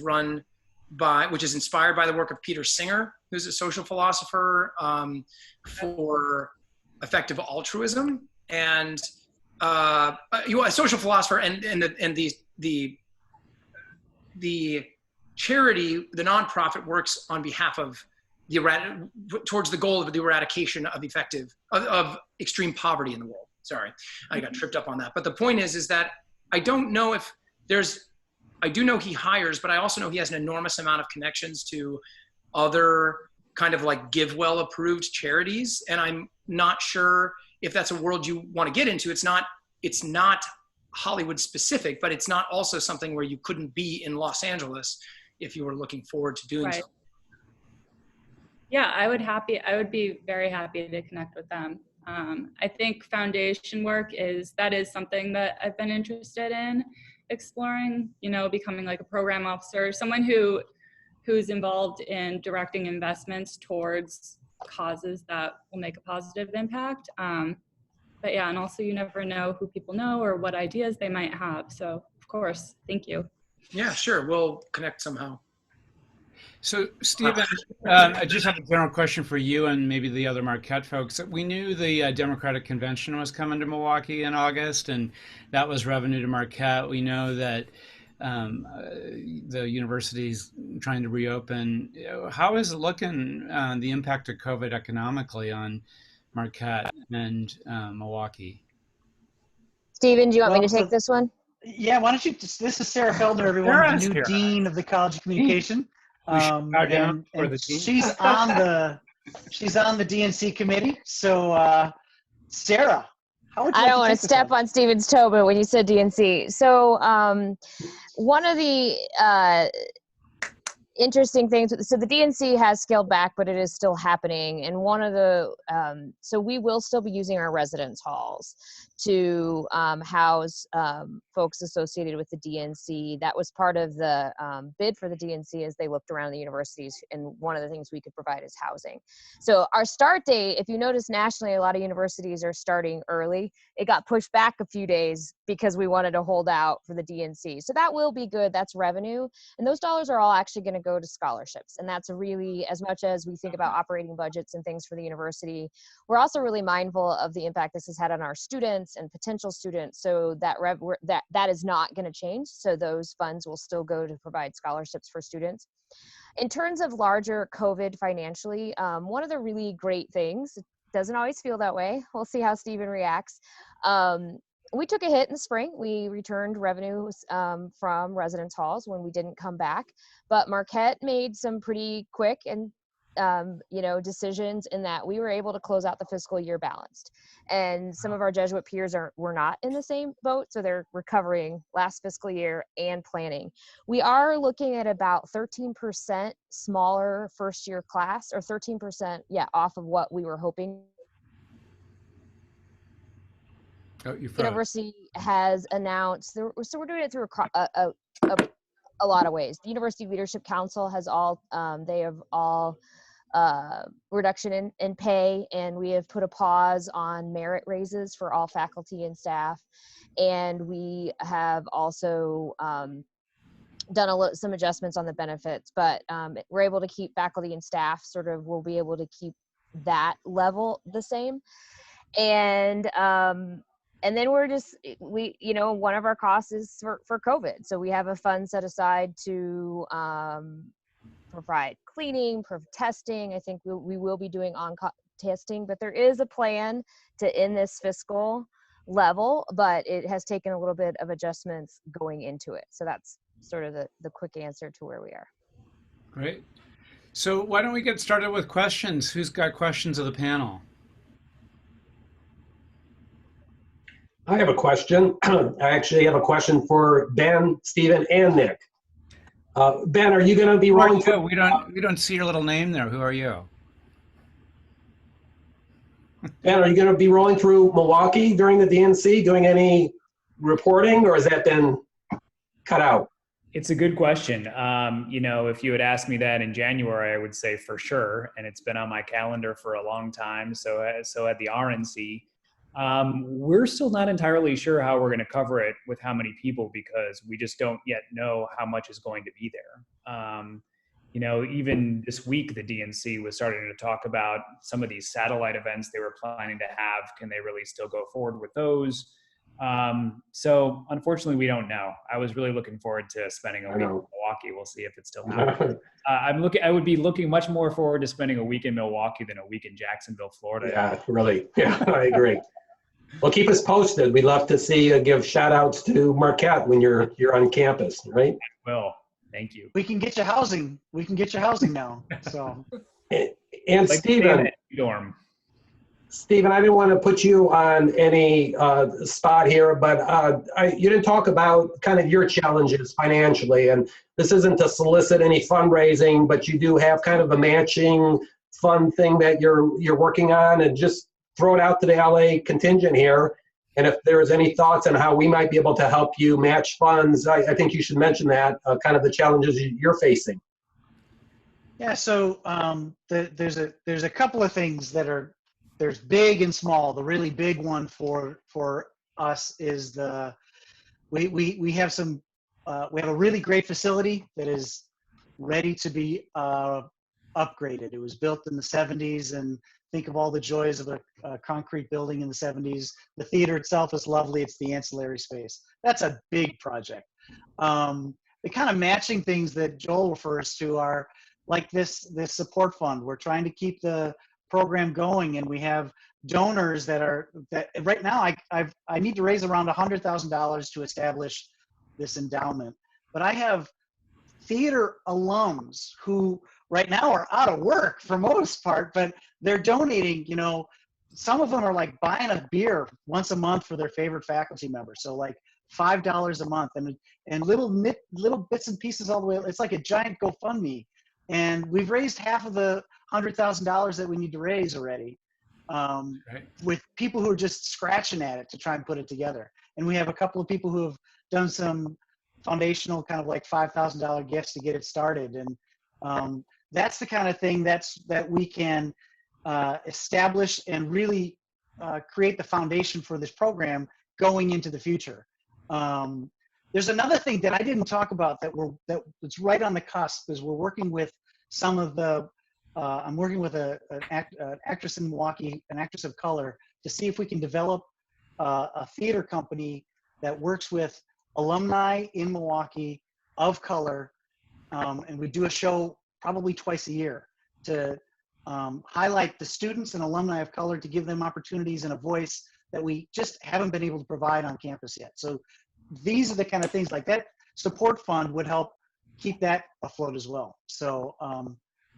inspired by the work of Peter Singer, who's a social philosopher for effective altruism, and a social philosopher, and the charity, the nonprofit, works on behalf of towards the goal of the eradication of extreme poverty in the world. Sorry, I got tripped up on that. But the point is that I don't know if I do know he hires, but I also know he has an enormous amount of connections to other kind of like GiveWell approved charities. And I'm not sure if that's a world you want to get into. It's not Hollywood specific, but it's not also something where you couldn't be in Los Angeles if you were looking forward to doing so. Yeah, I would be very happy to connect with them. I think foundation work is something that I've been interested in exploring, becoming like a program officer, someone who's involved in directing investments towards causes that will make a positive impact. But yeah, and also you never know who people know or what ideas they might have. So of course, thank you. Yeah, sure. We'll connect somehow. So, Stephen, I just have a general question for you and maybe the other Marquette folks. We knew the Democratic Convention was coming to Milwaukee in August, and that was revenue to Marquette. We know that the university's trying to reopen. How is it looking, the impact of COVID economically on Marquette and Milwaukee? Stephen, do you want me Well, to take this one? Yeah, why don't you just, this is Sarah Feldner, everyone, the new dean of the College of Communication. And she's on the DNC committee. So Sarah, how would you I don't want to step on Stephen's toe, but when you said DNC, so one of the interesting things, so the DNC has scaled back, but it is still happening. And one of the, so we will still be using our residence halls to house folks associated with the DNC. That was part of the bid for the DNC as they looked around the universities, and one of the things we could provide is housing. So our start date, if you notice nationally, a lot of universities are starting early. It got pushed back a few days because we wanted to hold out for the DNC. So that will be good. That's revenue. And those dollars are all actually going to go to scholarships. And that's really, as much as we think about operating budgets and things for the university, we're also really mindful of the impact this has had on our students and potential students. So that is not going to change. So those funds will still go to provide scholarships for students. In terms of larger COVID financially, one of the really great things, it doesn't always feel that way. We'll see how Stephen reacts. We took a hit in the spring. We returned revenues from residence halls when we didn't come back, but Marquette made some pretty quick and decisions in that we were able to close out the fiscal year balanced. And some of our Jesuit peers were not in the same boat, so they're recovering last fiscal year and planning. We are looking at about 13% smaller first year class, or 13%, off of what we were hoping. University has announced, so we're doing it through a lot of ways. The University Leadership Council has they have all reduction in pay, and we have put a pause on merit raises for all faculty and staff. And we have also done some adjustments on the benefits, but we're able to keep faculty and staff we'll be able to keep that level the same. And then one of our costs is for COVID. So we have a fund set aside to provide cleaning, testing. I think we will be doing testing, but there is a plan to end this fiscal level, but it has taken a little bit of adjustments going into it. So that's sort of the quick answer to where we are. Great. So why don't we get started with questions? Who's got questions of the panel? I have a question. I actually have a question for Ben, Stephen, and Nick. Ben, are you going to be rolling through? We don't see your little name there. Who are you? Ben, are you going to be rolling through Milwaukee during the DNC, doing any reporting, or has that been cut out? It's a good question. If you had asked me that in January, I would say for sure, and it's been on my calendar for a long time. So at the RNC. We're still not entirely sure how we're going to cover it with how many people, because we just don't yet know how much is going to be there. Even this week, the DNC was starting to talk about some of these satellite events they were planning to have. Can they really still go forward with those? So unfortunately, we don't know. I was really looking forward to spending a week in Milwaukee. We'll see if it still happens. I would be looking much more forward to spending a week in Milwaukee than a week in Jacksonville, Florida. Yeah, really. Yeah, I agree. Well, keep us posted. We'd love to see you give shout outs to Marquette when you're on campus, right? I will. Thank you. We can get you housing. We can get you housing now. So. And Stephen, I didn't want to put you on any spot here, but you didn't talk about kind of your challenges financially. And this isn't to solicit any fundraising, but you do have kind of a matching fund thing that you're working on, and just throw it out to the LA contingent here. And if there's any thoughts on how we might be able to help you match funds, I think you should mention that, kind of the challenges you're facing. Yeah, so there's a couple of things there's big and small. The really big one for us is we have we have a really great facility that is ready to be upgraded. It was built in the 70s, and think of all the joys of a concrete building in the 70s. The theater itself is lovely. It's the ancillary space. That's a big project. The kind of matching things that Joel refers to are like this support fund. We're trying to keep the program going, and we have donors that right now I need to raise around $100,000 to establish this endowment. But I have theater alums who right now are out of work for most part, but they're donating, some of them are like buying a beer once a month for their favorite faculty member. So like $5 a month and little bits and pieces all the way. It's like a giant GoFundMe. And we've raised half of the $100,000 that we need to raise already, with people who are just scratching at it to try and put it together. And we have a couple of people who have done some foundational kind of like $5,000 gifts to get it started. And that's the kind of thing that we can establish and really create the foundation for this program going into the future. There's another thing that I didn't talk about that's right on the cusp, is we're working with some of the, I'm working with an actress in Milwaukee, an actress of color, to see if we can develop a theater company that works with alumni in Milwaukee of color, and we do a show probably twice a year to highlight the students and alumni of color, to give them opportunities and a voice that we just haven't been able to provide on campus yet. So these are the kind of things like that support fund would help keep that afloat as well. So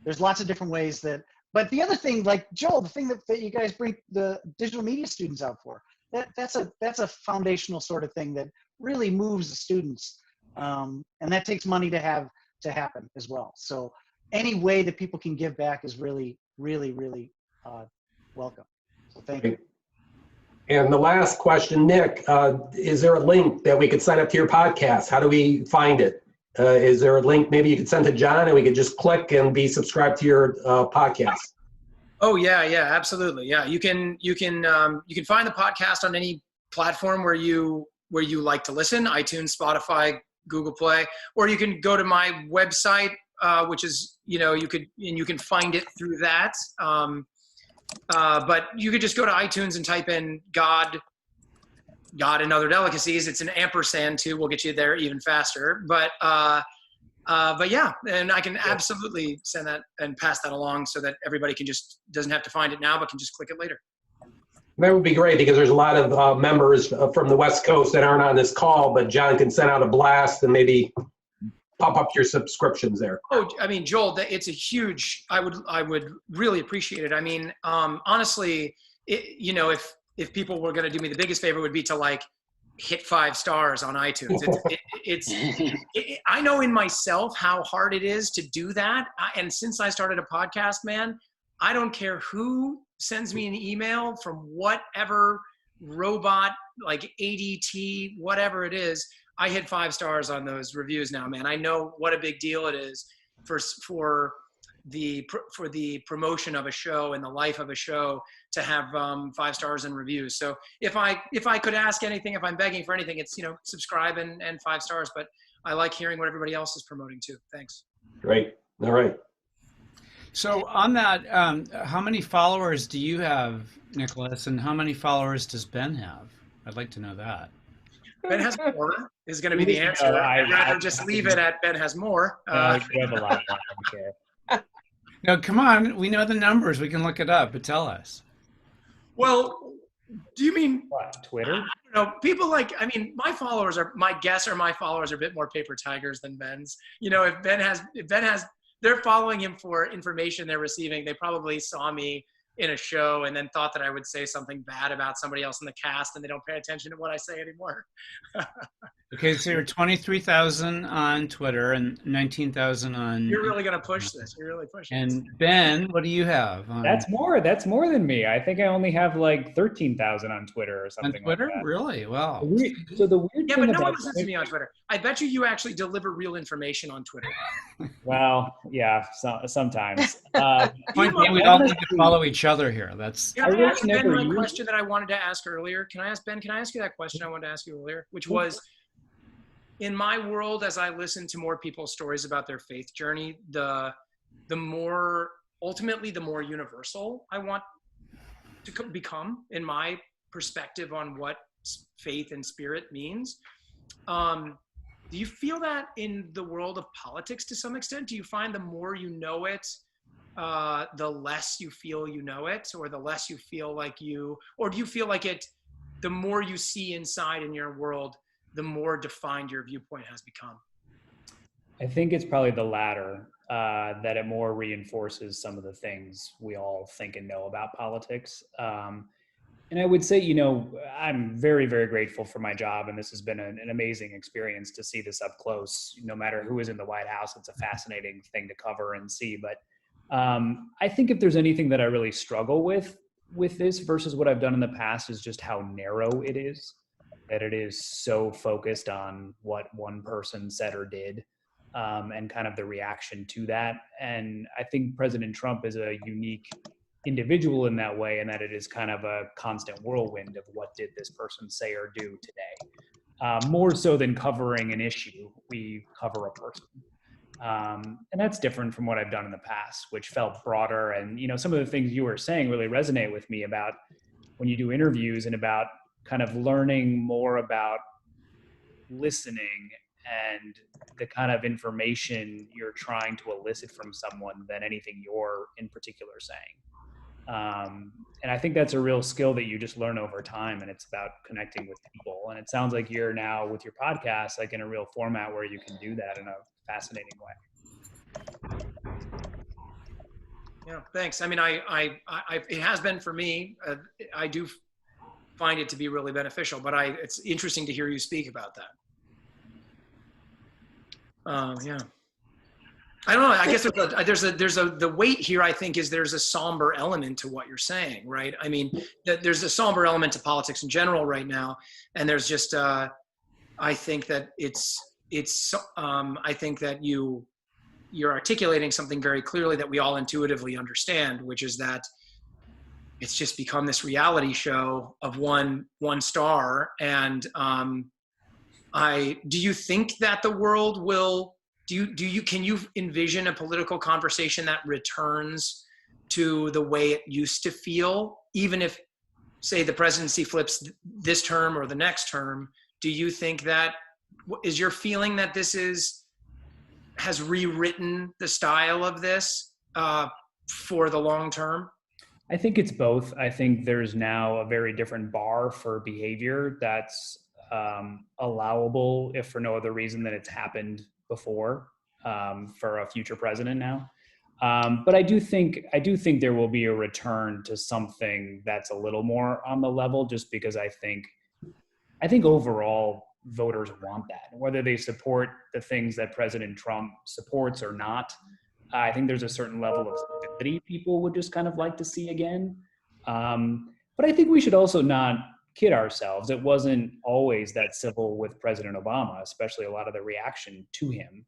there's lots of different ways but the other thing, like Joel, the thing that you guys bring the digital media students out for, that's a foundational sort of thing that really moves the students. And that takes money to happen as well. So any way that people can give back is really, really, really welcome. So thank you. And the last question, Nick, is there a link that we could sign up to your podcast? How do we find it? Is there a link maybe you could send to John and we could just click and be subscribed to your podcast? Oh yeah, absolutely. Yeah, you can find the podcast on any platform where you like to listen: iTunes, Spotify, Google Play, or you can go to my website, which is you can find it through that. But you could just go to iTunes and type in God and Other Delicacies. It's an ampersand too. We'll get you there even faster. But yeah, and I can absolutely send that and pass that along so that everybody doesn't have to find it now, but can just click it later. That would be great, because there's a lot of members from the West Coast that aren't on this call, but John can send out a blast and maybe pop up your subscriptions there. Oh, I mean, Joel, it's a huge, I would really appreciate it. I mean, honestly, if people were going to do me the biggest favor, would be to like hit 5 stars on iTunes. I know in myself how hard it is to do that. And since I started a podcast, man, I don't care who sends me an email from whatever robot, like ADT, whatever it is, I hit 5 stars on those reviews now, man. I know what a big deal it is for the promotion of a show and the life of a show to have 5 stars and reviews. So if I could ask anything, if I'm begging for anything, it's subscribe and 5 stars. But I like hearing what everybody else is promoting too. Thanks. Great. All right. So on that, how many followers do you have, Nicholas, and how many followers does Ben have? I'd like to know that. Ben has more is going to be the answer. I'd rather just leave it at Ben has more. You have a lot. I don't care. No, come on. We know the numbers. We can look it up, but tell us. Well, do you mean what, Twitter? People my followers are, my guess are my followers are a bit more paper tigers than Ben's. If Ben has, they're following him for information they're receiving. They probably saw me in a show and then thought that I would say something bad about somebody else in the cast, and they don't pay attention to what I say anymore. Okay, so you're 23,000 on Twitter and 19,000 on. You're really gonna push this. You're really pushing this. And Ben, what do you have? That's more than me. I think I only have like 13,000 on Twitter or something. On Twitter? Like that. Really? Wow. So the weird Yeah, thing but no about one listens to me on Twitter. I bet you actually deliver real information on Twitter. Well, yeah, sometimes. We all need to follow each other here. That's. Can I ask Ben my question that I wanted to ask earlier? Can I ask Ben? Can I ask you that question I wanted to ask you earlier, which was, in my world, as I listen to more people's stories about their faith journey, the more ultimately the more universal I want to become in my perspective on what faith and spirit means. Do you feel that in the world of politics to some extent? Do you find the more you know it, the less you feel you know it, or the less you feel like you, or do you feel like it, the more you see inside in your world, the more defined your viewpoint has become? I think it's probably the latter, that it more reinforces some of the things we all think and know about politics. And I would say, I'm very, very grateful for my job, and this has been an amazing experience to see this up close. No matter who is in the White House, it's a fascinating thing to cover and see. But I think if there's anything that I really struggle with this versus what I've done in the past is just how narrow it is, that it is so focused on what one person said or did, and kind of the reaction to that. And I think President Trump is a unique individual in that way, and that it is kind of a constant whirlwind of what did this person say or do today. More so than covering an issue, we cover a person. And that's different from what I've done in the past, which felt broader. And, some of the things you were saying really resonate with me about when you do interviews and about kind of learning more about listening and the kind of information you're trying to elicit from someone than anything you're in particular saying. And I think that's a real skill that you just learn over time, and it's about connecting with people. And it sounds like you're now with your podcast, like in a real format where you can do that in a fascinating way. Yeah, thanks. I mean, I it has been for me. I do find it to be really beneficial, but it's interesting to hear you speak about that. Yeah. I don't know. I guess there's the weight here. I think there's a somber element to what you're saying, right? I mean, there's a somber element to politics in general right now, and there's just I think that I think that you're articulating something very clearly that we all intuitively understand, which is that it's just become this reality show of one star. And do you think that the world will? Can you envision a political conversation that returns to the way it used to feel, even if, say, the presidency flips this term or the next term? Do you think that is your feeling that this has rewritten the style of this for the long term? I think it's both. I think there's now a very different bar for behavior that's allowable, if for no other reason than it's happened before, for a future president now. But I do think there will be a return to something that's a little more on the level, just because I think overall voters want that, whether they support the things that President Trump supports or not. I think there's a certain level of stability people would just kind of like to see again. But I think we should also not kid ourselves. It wasn't always that civil with President Obama, especially a lot of the reaction to him.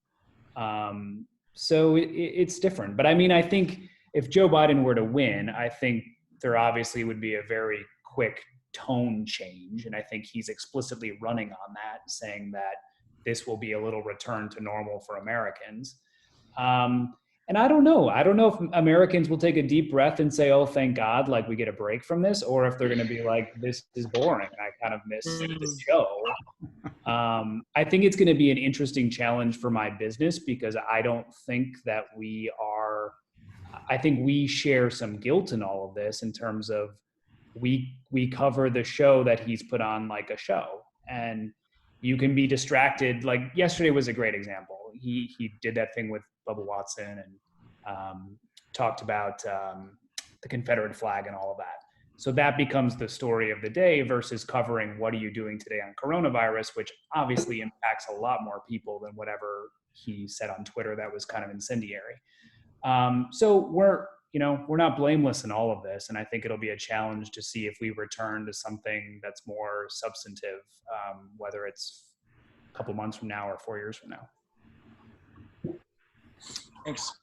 So it's different. But I mean, I think if Joe Biden were to win, I think there obviously would be a very quick tone change. And I think he's explicitly running on that, saying that this will be a little return to normal for Americans. And I don't know if Americans will take a deep breath and say, oh, thank God, like we get a break from this, or if they're going to be like, this is boring. I kind of miss the show. I think it's going to be an interesting challenge for my business, because I don't think that I think we share some guilt in all of this, in terms of we cover the show that he's put on like a show, and you can be distracted. Like yesterday was a great example. He did that thing with Bubba Watson and talked about the Confederate flag and all of that. So that becomes the story of the day versus covering what are you doing today on coronavirus, which obviously impacts a lot more people than whatever he said on Twitter that was kind of incendiary. So we're not blameless in all of this. And I think it'll be a challenge to see if we return to something that's more substantive, whether it's a couple months from now or 4 years from now. Thanks.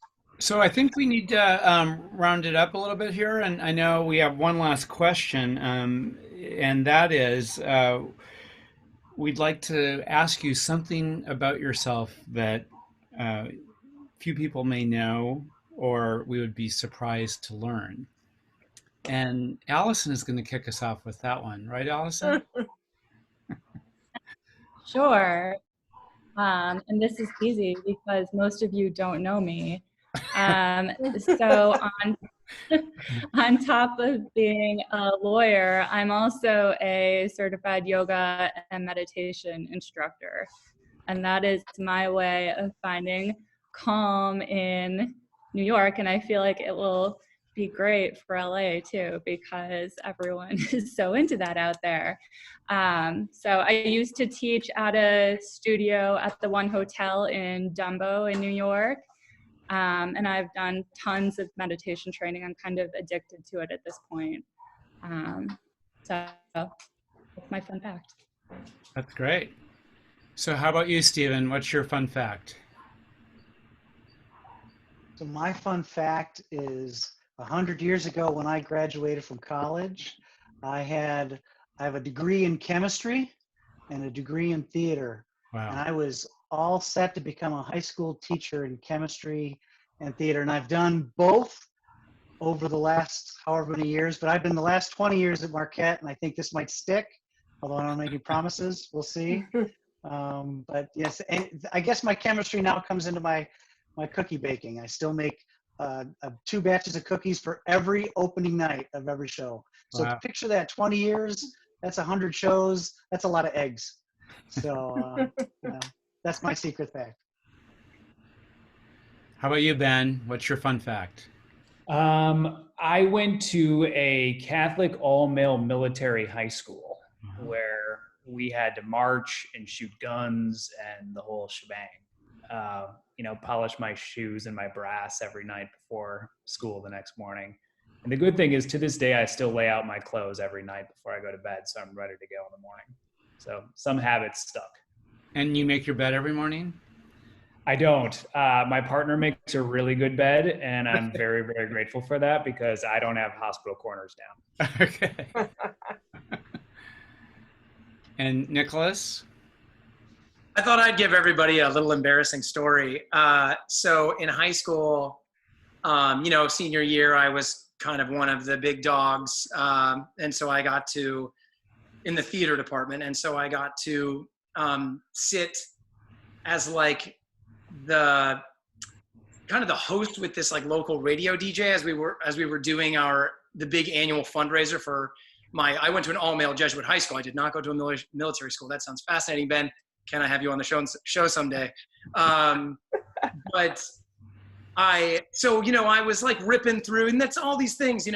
So I think we need to round it up a little bit here. And I know we have one last question, and that is, we'd like to ask you something about yourself that few people may know, or we would be surprised to learn. And Allison is going to kick us off with that one, right, Allison? Sure. And this is easy because most of you don't know me. So on top of being a lawyer, I'm also a certified yoga and meditation instructor. And that is my way of finding calm in New York. And I feel like it will be great for LA too, because everyone is so into that out there. So I used to teach at a studio at the One Hotel in Dumbo in New York. And I've done tons of meditation training. I'm kind of addicted to it at this point. So that's my fun fact. That's great. So how about you, Stephen? What's your fun fact? So my fun fact is 100 years ago when I graduated from college, I have a degree in chemistry and a degree in theater. Wow. And I was all set to become a high school teacher in chemistry and theater. And I've done both over the last however many years, but I've been the last 20 years at Marquette, and I think this might stick, although I don't make any promises. We'll see. But yes, and I guess my chemistry now comes into my cookie baking. I still make 2 batches of cookies for every opening night of every show. So Wow. picture that, 20 years, that's 100 shows, that's a lot of eggs. So that's my secret fact. How about you, Ben? What's your fun fact? I went to a Catholic all-male military high school where we had to march and shoot guns and the whole shebang. Polish my shoes and my brass every night before school the next morning. And the good thing is, to this day, I still lay out my clothes every night before I go to bed, so I'm ready to go in the morning. So some habits stuck. And you make your bed every morning? I don't. My partner makes a really good bed, and I'm very, very grateful for that because I don't have hospital corners down. Okay. And Nicholas? I thought I'd give everybody a little embarrassing story. So in high school, senior year, I was kind of one of the big dogs. And so I got to, in the theater department, and so I got to sit as like the kind of the host with this like local radio DJ as we were doing the big annual fundraiser for I went to an all-male Jesuit high school. I did not go to a military school. That sounds fascinating, Ben. Can I have you on the show someday? But I was like ripping through, and that's all these things,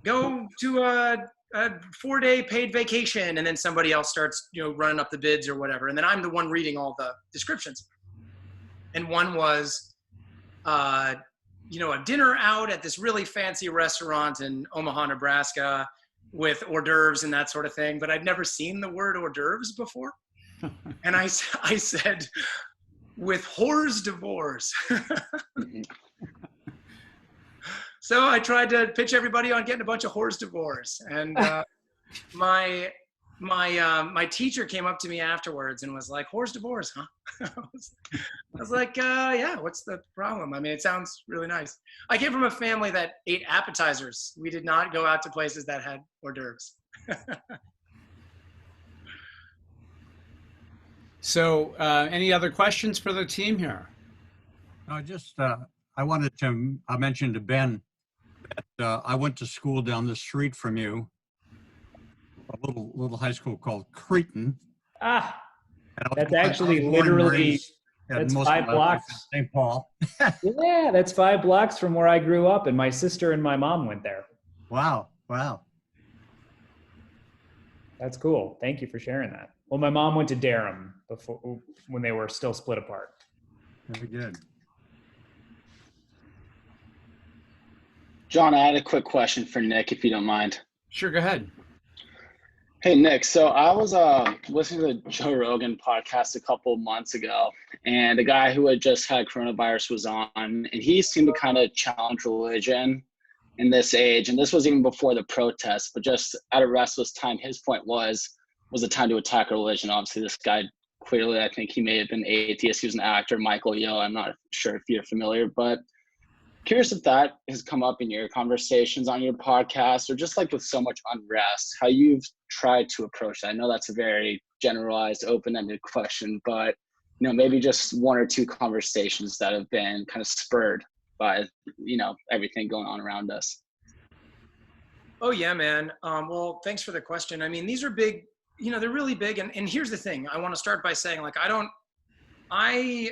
go to a 4-day paid vacation, and then somebody else starts, running up the bids or whatever. And then I'm the one reading all the descriptions. And one was, a dinner out at this really fancy restaurant in Omaha, Nebraska with hors d'oeuvres and that sort of thing. But I'd never seen the word hors d'oeuvres before. And I said, with whores divorce. So I tried to pitch everybody on getting a bunch of whores divorce. And my teacher came up to me afterwards and was like, whores divorce, huh? I was like, yeah, what's the problem? I mean, it sounds really nice. I came from a family that ate appetizers. We did not go out to places that had hors d'oeuvres. So any other questions for the team here? I wanted to mention to Ben that I went to school down the street from you, a little high school called Cretan. That's actually literally Yeah, That's most 5 of my life in blocks. St. Paul. Yeah, that's 5 blocks from where I grew up, and my sister and my mom went there. Wow. Wow. That's cool. Thank you for sharing that. Well, my mom went to Durham before, when they were still split apart. Very good. John, I had a quick question for Nick, if you don't mind. Sure, go ahead. Hey, Nick. So I was listening to the Joe Rogan podcast a couple months ago, and the guy who had just had coronavirus was on, and he seemed to kind of challenge religion in this age. And this was even before the protests, but just at a restless time, his point was the time to attack religion. Obviously, this guy, clearly, I think he may have been atheist. He was an actor, Michael Yo. I'm not sure if you're familiar, but curious if that has come up in your conversations on your podcast, or just like with so much unrest, how you've tried to approach that. I know that's a very generalized, open-ended question, but maybe just one or two conversations that have been kind of spurred by everything going on around us. Oh yeah, man. Well, thanks for the question. I mean, these are big, they're really big. And here's the thing. I want to start by saying, like, I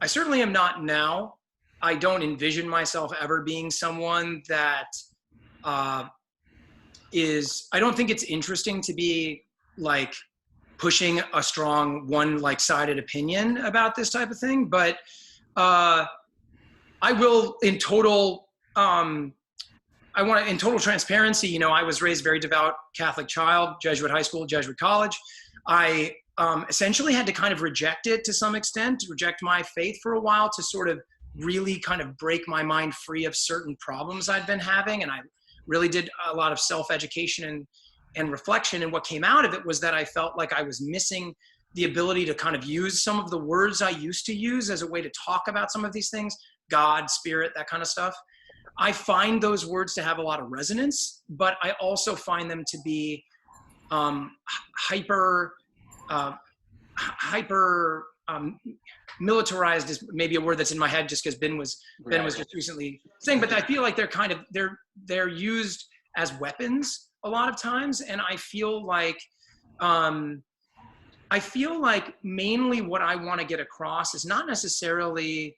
certainly am not now. I don't envision myself ever being someone that I don't think it's interesting to be like pushing a strong one-sided opinion about this type of thing. But I will, in total transparency, I was raised very devout Catholic child, Jesuit high school, Jesuit college. I essentially had to kind of reject it to some extent, reject my faith for a while to sort of really kind of break my mind free of certain problems I'd been having. And I really did a lot of self-education and reflection. And what came out of it was that I felt like I was missing the ability to kind of use some of the words I used to use as a way to talk about some of these things, God, spirit, that kind of stuff. I find those words to have a lot of resonance, but I also find them to be hyper militarized is maybe a word that's in my head just because Ben was just recently saying, but I feel like they're used as weapons a lot of times. And I feel like mainly what I want to get across is not necessarily,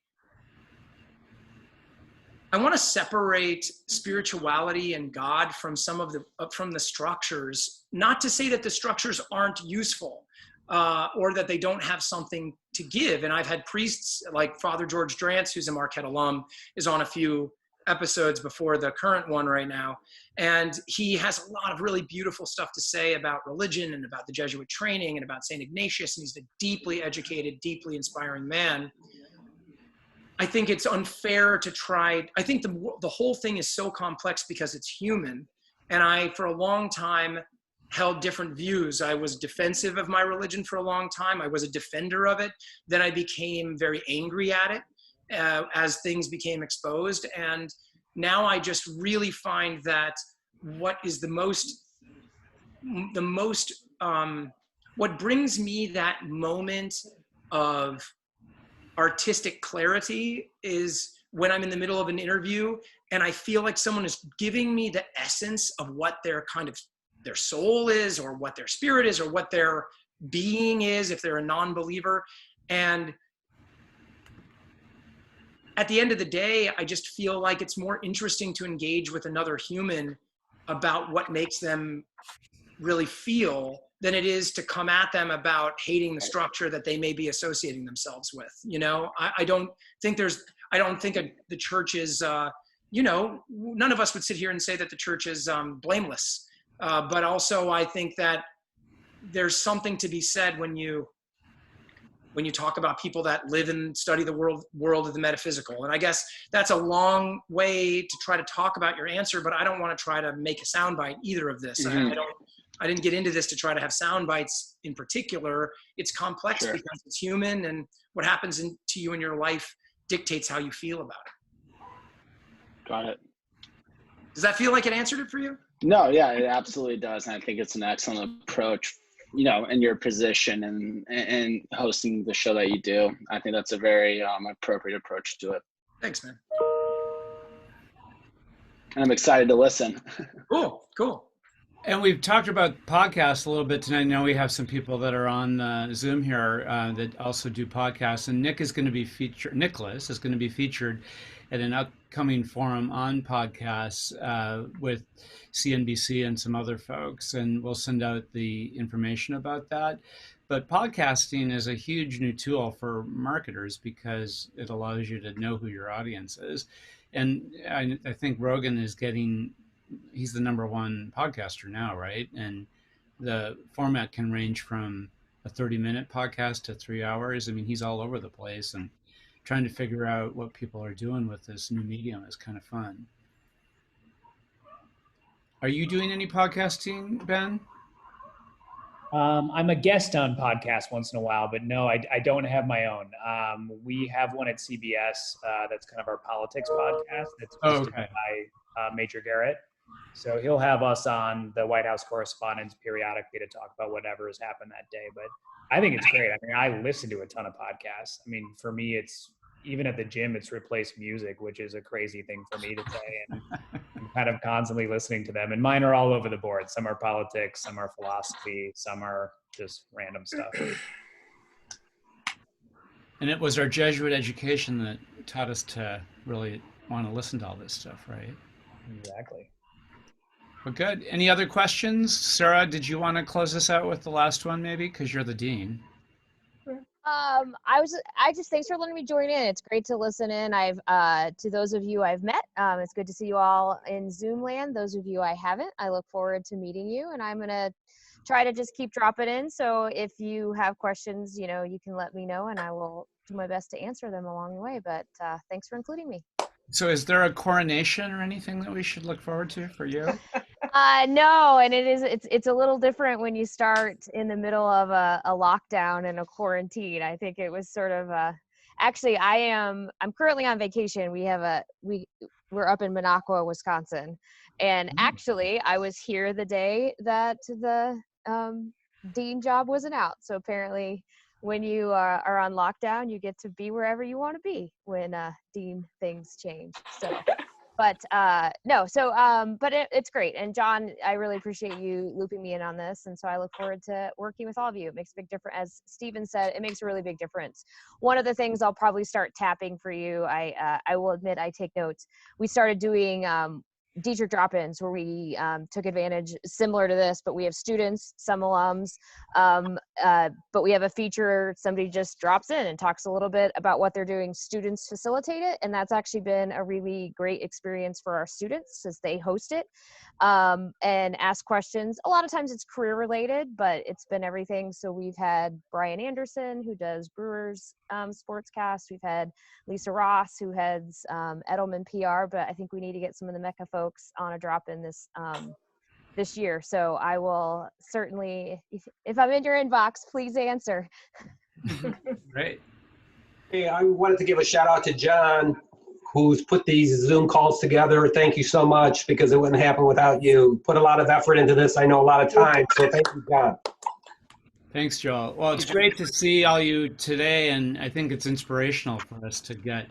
I want to separate spirituality and God from from the structures, not to say that the structures aren't useful. Or that they don't have something to give. And I've had priests like Father George Drance, who's a Marquette alum, is on a few episodes before the current one right now. And he has a lot of really beautiful stuff to say about religion and about the Jesuit training and about St. Ignatius. And he's a deeply educated, deeply inspiring man. I think it's unfair to try. I think the whole thing is so complex because it's human. And I, for a long time, held different views. I was defensive of my religion for a long time. I was a defender of it. Then I became very angry at it as things became exposed. And now I just really find that what is what brings me that moment of artistic clarity is when I'm in the middle of an interview and I feel like someone is giving me the essence of what their soul is, or what their spirit is, or what their being is, if they're a non-believer. And at the end of the day, I just feel like it's more interesting to engage with another human about what makes them really feel than it is to come at them about hating the structure that they may be associating themselves with. I don't think the church is, none of us would sit here and say that the church is blameless. But also I think that there's something to be said when you talk about people that live and study the world of the metaphysical. And I guess that's a long way to try to talk about your answer, but I don't want to try to make a soundbite either of this. Mm-hmm. I didn't get into this to try to have sound bites in particular. It's complex because it's human, and what happens to you in your life dictates how you feel about it. Got it. Does that feel like it answered it for you? No, yeah, it absolutely does. And I think it's an excellent approach, in your position and hosting the show that you do. I think that's a very appropriate approach to it. Thanks, man. And I'm excited to listen. Cool. And we've talked about podcasts a little bit tonight. I know we have some people that are on Zoom here that also do podcasts. And Nicholas is going to be featured at an upcoming forum on podcasts with CNBC and some other folks. And we'll send out the information about that. But podcasting is a huge new tool for marketers because it allows you to know who your audience is. And I think Rogan is he's the #1 podcaster now, right? And the format can range from a 30-minute podcast to 3 hours. I mean, he's all over the place, and trying to figure out what people are doing with this new medium is kind of fun. Are you doing any podcasting, Ben? I'm a guest on podcasts once in a while, but no, I don't have my own. We have one at CBS that's kind of our politics podcast that's hosted by Major Garrett. So he'll have us on, the White House correspondents, periodically to talk about whatever has happened that day. But I think it's great. I mean, I listen to a ton of podcasts. I mean, for me, it's even at the gym, it's replaced music, which is a crazy thing for me to say. And I'm kind of constantly listening to them. And mine are all over the board. Some are politics, some are philosophy, some are just random stuff. And it was our Jesuit education that taught us to really want to listen to all this stuff, right? Exactly. Well, good. Any other questions? Sarah, did you want to close this out with the last one maybe? Because you're the dean. I just, thanks for letting me join in. It's great to listen in. To those of you I've met, it's good to see you all in Zoom land. Those of you I haven't, I look forward to meeting you, and I'm going to try to just keep dropping in. So if you have questions, you can let me know, and I will do my best to answer them along the way. But thanks for including me. So is there a coronation or anything that we should look forward to for you? No, and it's a little different when you start in the middle of a lockdown and a quarantine. I think it was sort of actually I'm currently on vacation. We're up in Minocqua, Wisconsin, and actually I was here the day that the dean job wasn't out. So apparently when you are on lockdown, you get to be wherever you want to be when dean things change. So but it's great. And John, I really appreciate you looping me in on this. And so I look forward to working with all of you. It makes a big difference. As Stephen said, it makes a really big difference. One of the things I'll probably start tapping for you, I will admit I take notes. We started doing Dietrich drop-ins where we took advantage, similar to this, but we have students, some alums, but we have a feature, somebody just drops in and talks a little bit about what they're doing. Students facilitate it, and that's actually been a really great experience for our students as they host it and ask questions. A lot of times it's career related, but it's been everything. So we've had Brian Anderson, who does Brewers Sportscast. We've had Lisa Ross, who heads Edelman PR, but I think we need to get some of the MECA folks on a drop-in this year. So I will certainly, if I'm in your inbox, please answer. Great. Hey, I wanted to give a shout out to John, who's put these Zoom calls together. Thank you so much, because it wouldn't happen without you. Put a lot of effort into this. I know a lot of time. So thank you, John. Thanks, Joel. Well, it's great to see all you today, and I think it's inspirational for us to get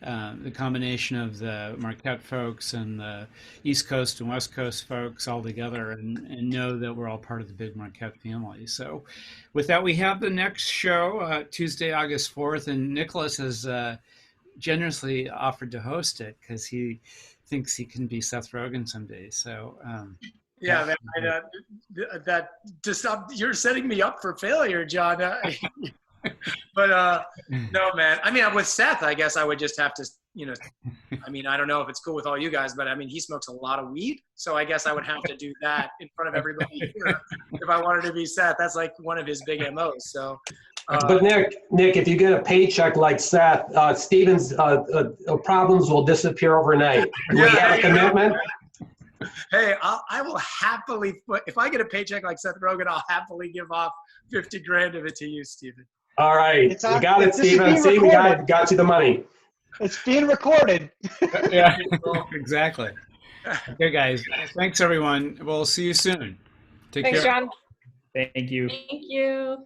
the combination of the Marquette folks and the East Coast and West Coast folks all together and know that we're all part of the big Marquette family. So with that, we have the next show, Tuesday, August 4th, and Nicholas has generously offered to host it because he thinks he can be Seth Rogen someday. So yeah, man, that just you're setting me up for failure, John. But no, man. I mean, with Seth, I guess I would just have to, I mean, I don't know if it's cool with all you guys, but I mean, he smokes a lot of weed, so I guess I would have to do that in front of everybody here if I wanted to be Seth. That's like one of his big MOs. So. But Nick, if you get a paycheck like Seth, Steven's problems will disappear overnight. Do we have a commitment? Hey, I will happily, if I get a paycheck like Seth Rogen, I'll happily give off 50 grand of it to you, Steven. All right, we got it, Steven. See, we got you the money. It's being recorded. Yeah, exactly. Okay, guys. Thanks, everyone. We'll see you soon. Take care. Thanks, John. Thank you. Thank you.